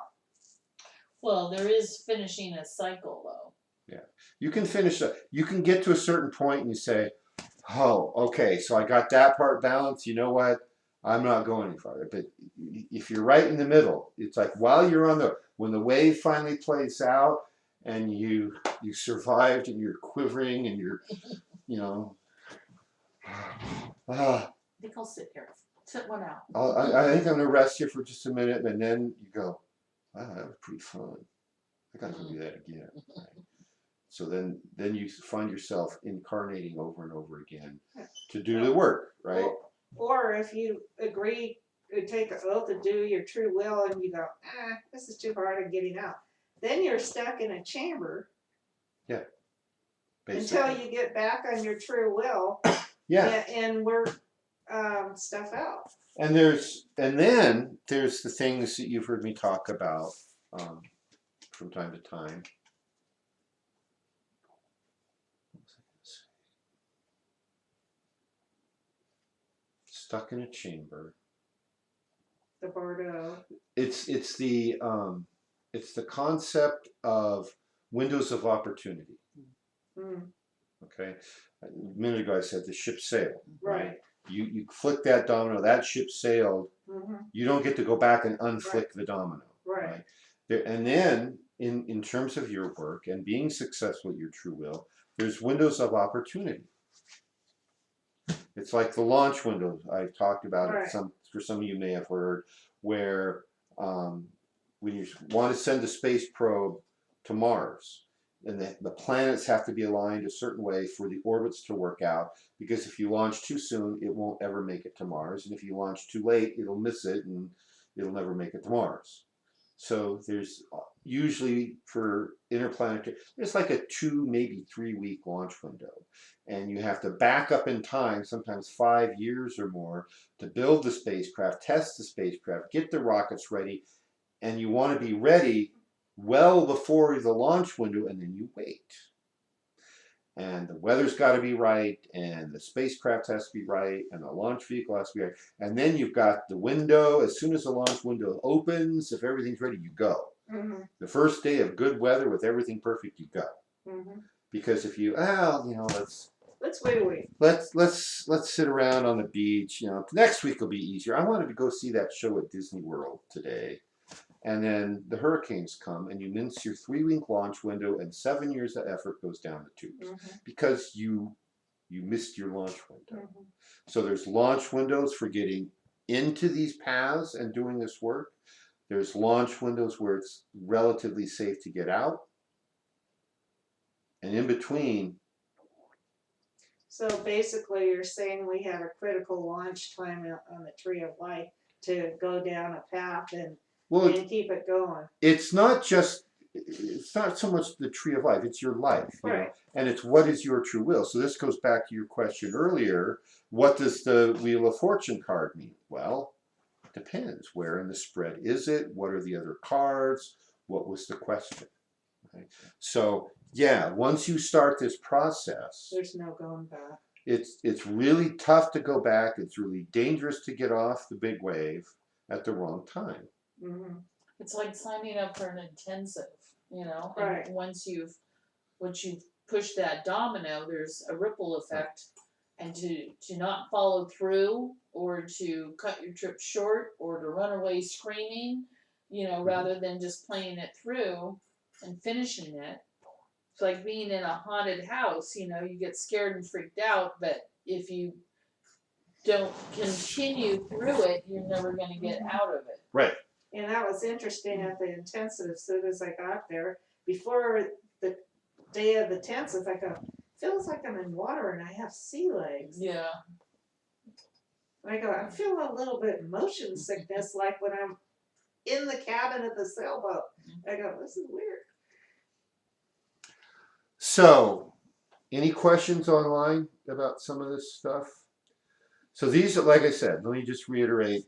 Well, there is finishing a cycle, though. Yeah. You can finish, you can get to a certain point and you say, oh, okay, so I got that part balanced. You know what? I'm not going any farther. But if you're right in the middle, it's like while you're when the wave finally plays out and you survived and you're quivering and you're, I think I'll sit here. Sit one out. I think I'm going to rest here for just a minute. And then you go, wow, that was pretty fun. I got to do that again. Right? So then you find yourself incarnating over and over again to do the work, right? Or if you agree to take an oath to do your true will and you go, this is too hard, I'm getting out. Then you're stuck in a chamber. Yeah. Basically. Until you get back on your true will. Yeah. And work stuff out. And then there's the things that you've heard me talk about from time to time. Stuck in a chamber. The Bordeaux. It's the concept of windows of opportunity. Mm, Okay, a minute ago I said the ship sailed. right. You flick that domino, that ship sailed. Mm-hmm. You don't get to go back and unflick the domino. Right. There, and then in terms of your work and being successful at your true will, there's windows of opportunity. It's like the launch windows I've talked about. Right. For some of you may have heard, where when you want to send a space probe to Mars, and the planets have to be aligned a certain way for the orbits to work out. Because if you launch too soon, it won't ever make it to Mars, and if you launch too late, it'll miss it and it'll never make it to Mars. So there's usually for interplanetary, there's like a 2, maybe 3 week launch window. And you have to back up in time, sometimes 5 years or more, to build the spacecraft, test the spacecraft, get the rockets ready. And you want to be ready well before the launch window, and then you wait. And the weather's got to be right, and the spacecraft has to be right, and the launch vehicle has to be right. And then you've got the window. As soon as the launch window opens, if everything's ready, you go. Mm-hmm. The first day of good weather with everything perfect, you go. Mm-hmm. Because if you, Let's wait a week. let's sit around on the beach. Next week will be easier. I wanted to go see that show at Disney World today. And then the hurricanes come, and you mince your 3 week launch window, and 7 years of effort goes down the tubes because you missed your launch window. Mm-hmm. So there's launch windows for getting into these paths and doing this work. There's launch windows where it's relatively safe to get out, and in between. So basically, you're saying we have a critical launch time on the Tree of Life to go down a path and keep it going. It's not so much the Tree of Life, it's your life. Right. And it's what is your true will. So this goes back to your question earlier. What does the Wheel of Fortune card mean? Well, depends. Where in the spread is it? What are the other cards? What was the question? Right? So yeah, once you start this process, there's no going back. It's really tough to go back. It's really dangerous to get off the big wave at the wrong time. Mm-hmm. It's like signing up for an intensive, Right. And once you've pushed that domino, there's a ripple effect, and to not follow through, or to cut your trip short, or to run away screaming, rather than just playing it through and finishing it. It's like being in a haunted house, you get scared and freaked out, but if you don't continue through it, you're never going to get out of it. Right. And that was interesting at the intensive. As soon as I got there, before the day of the intensive, I go, feels like I'm in water and I have sea legs. Yeah. I go, I'm feeling a little bit motion sickness, like when I'm in the cabin of the sailboat. I go, this is weird. So, any questions online about some of this stuff? So these, like I said, let me just reiterate.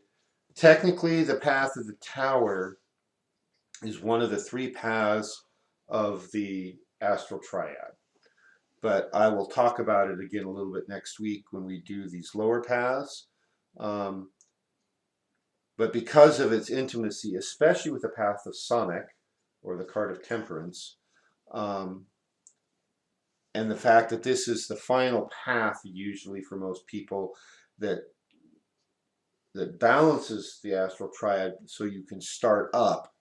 Technically, the path of the tower is one of the 3 paths of the astral triad. But I will talk about it again a little bit next week when we do these lower paths. But because of its intimacy, especially with the path of Sonic, or the card of temperance, and the fact that this is the final path usually for most people that balances the astral triad, so you can start up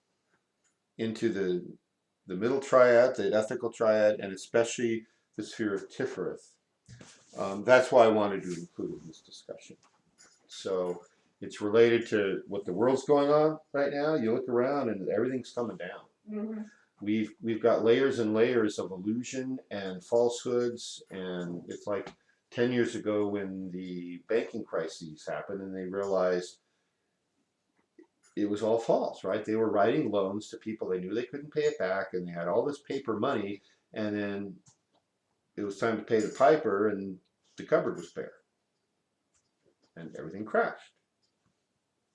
into the middle triad, the ethical triad, and especially the sphere of Tiphareth. That's why I wanted to include it in this discussion. So it's related to what the world's going on right now. You look around and everything's coming down. Mm-hmm. We've got layers and layers of illusion and falsehoods, and it's like 10 years ago when the banking crises happened and they realized it was all false, right? They were writing loans to people they knew they couldn't pay it back, and they had all this paper money, and then it was time to pay the piper and the cupboard was bare. And everything crashed.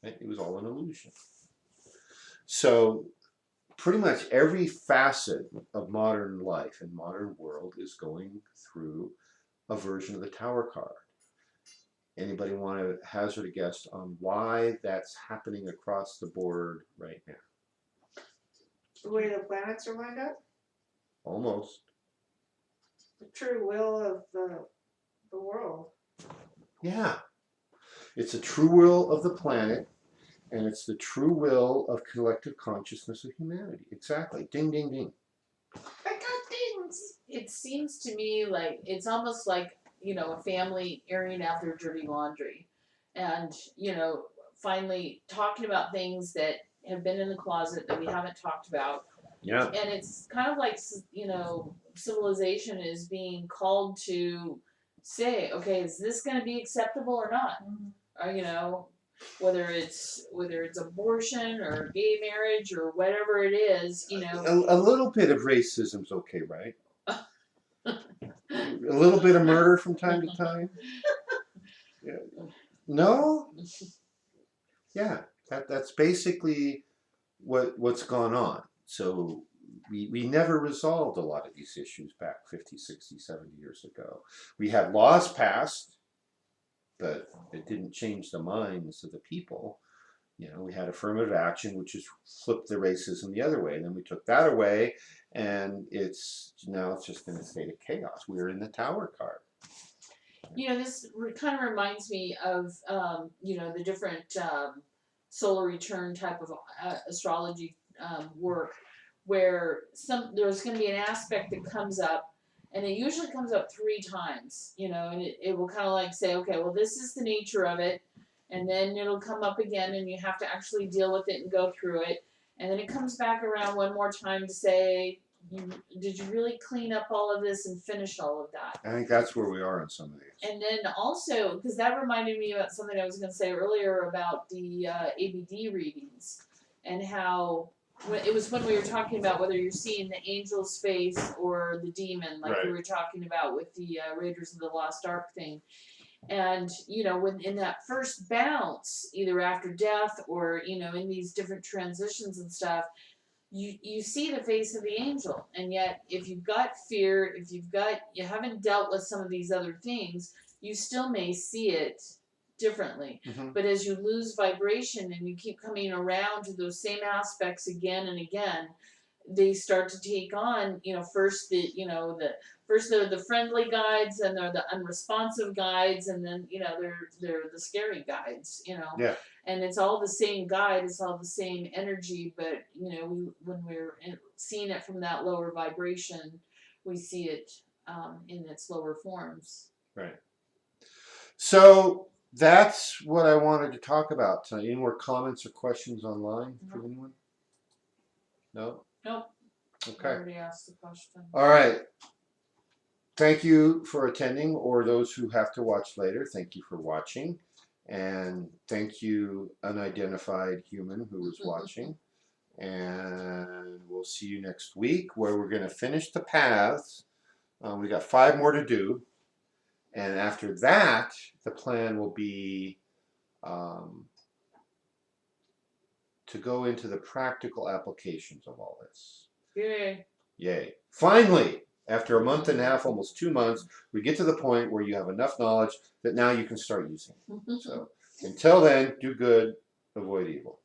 It was all an illusion. So pretty much every facet of modern life and modern world is going through a version of the Tower card. Anybody want to hazard a guess on why that's happening across the board right now? The way the planets are lined up, Almost. the true will of the world. Yeah. It's a true will of the planet, and it's the true will of collective consciousness of humanity. Exactly. Ding, ding, ding. I got things. It seems to me like it's almost like, you know, a family airing out their dirty laundry and, you know, finally talking about things that have been in the closet that we haven't talked about. Yeah. And it's kind of like, you know, civilization is being called to say, okay, is this going to be acceptable or not? Or, you know, whether it's abortion or gay marriage or whatever it is, you know. A little bit of racism's okay, right? A little bit of murder from time to time. Yeah. No? Yeah. That's basically what's gone on. So we never resolved a lot of these issues back 50, 60, 70 years ago. We had laws passed, but it didn't change the minds of the people. You know, we had affirmative action, which has flipped the racism the other way. And then we took that away, and now it's just in a state of chaos. We're in the Tower card. You know, this kind of reminds me of, you know, the different solar return type of astrology work, where there's going to be an aspect that comes up, and it usually comes up 3 times, you know, and it will kind of like say, okay, well, this is the nature of it, and then it'll come up again, and you have to actually deal with it and go through it, and then it comes back around one more time to say, did you really clean up all of this and finish all of that? I think that's where we are on some of these. And then also, because that reminded me about something I was going to say earlier about the ABD readings and how it was when we were talking about whether you're seeing the angel's face or the demon, like we were talking about with the Raiders of the Lost Ark thing. And, you know, when in that first bounce, either after death or, you know, in these different transitions and stuff, you see the face of the angel, and yet if you've got fear, if you haven't dealt with some of these other things, you still may see it differently. Mm-hmm. But as you lose vibration and you keep coming around to those same aspects again and again, they start to take on, you know, first they're the friendly guides, and they're the unresponsive guides, and then, you know, they're the scary guides, you know. Yeah. And it's all the same guide, it's all the same energy, but, you know, when we're seeing it from that lower vibration, we see it in its lower forms. Right. So that's what I wanted to talk about tonight. Any more comments or questions online from anyone? No? Nope. Okay. I already asked the question. All right. Thank you for attending, or those who have to watch later, thank you for watching. And thank you, unidentified human who was watching. And we'll see you next week, where we're going to finish the paths. We got 5 more to do. And after that, the plan will be to go into the practical applications of all this. Yay. Yay. Finally, after a month and a half, almost 2 months, we get to the point where you have enough knowledge that now you can start using it. So until then, do good, avoid evil.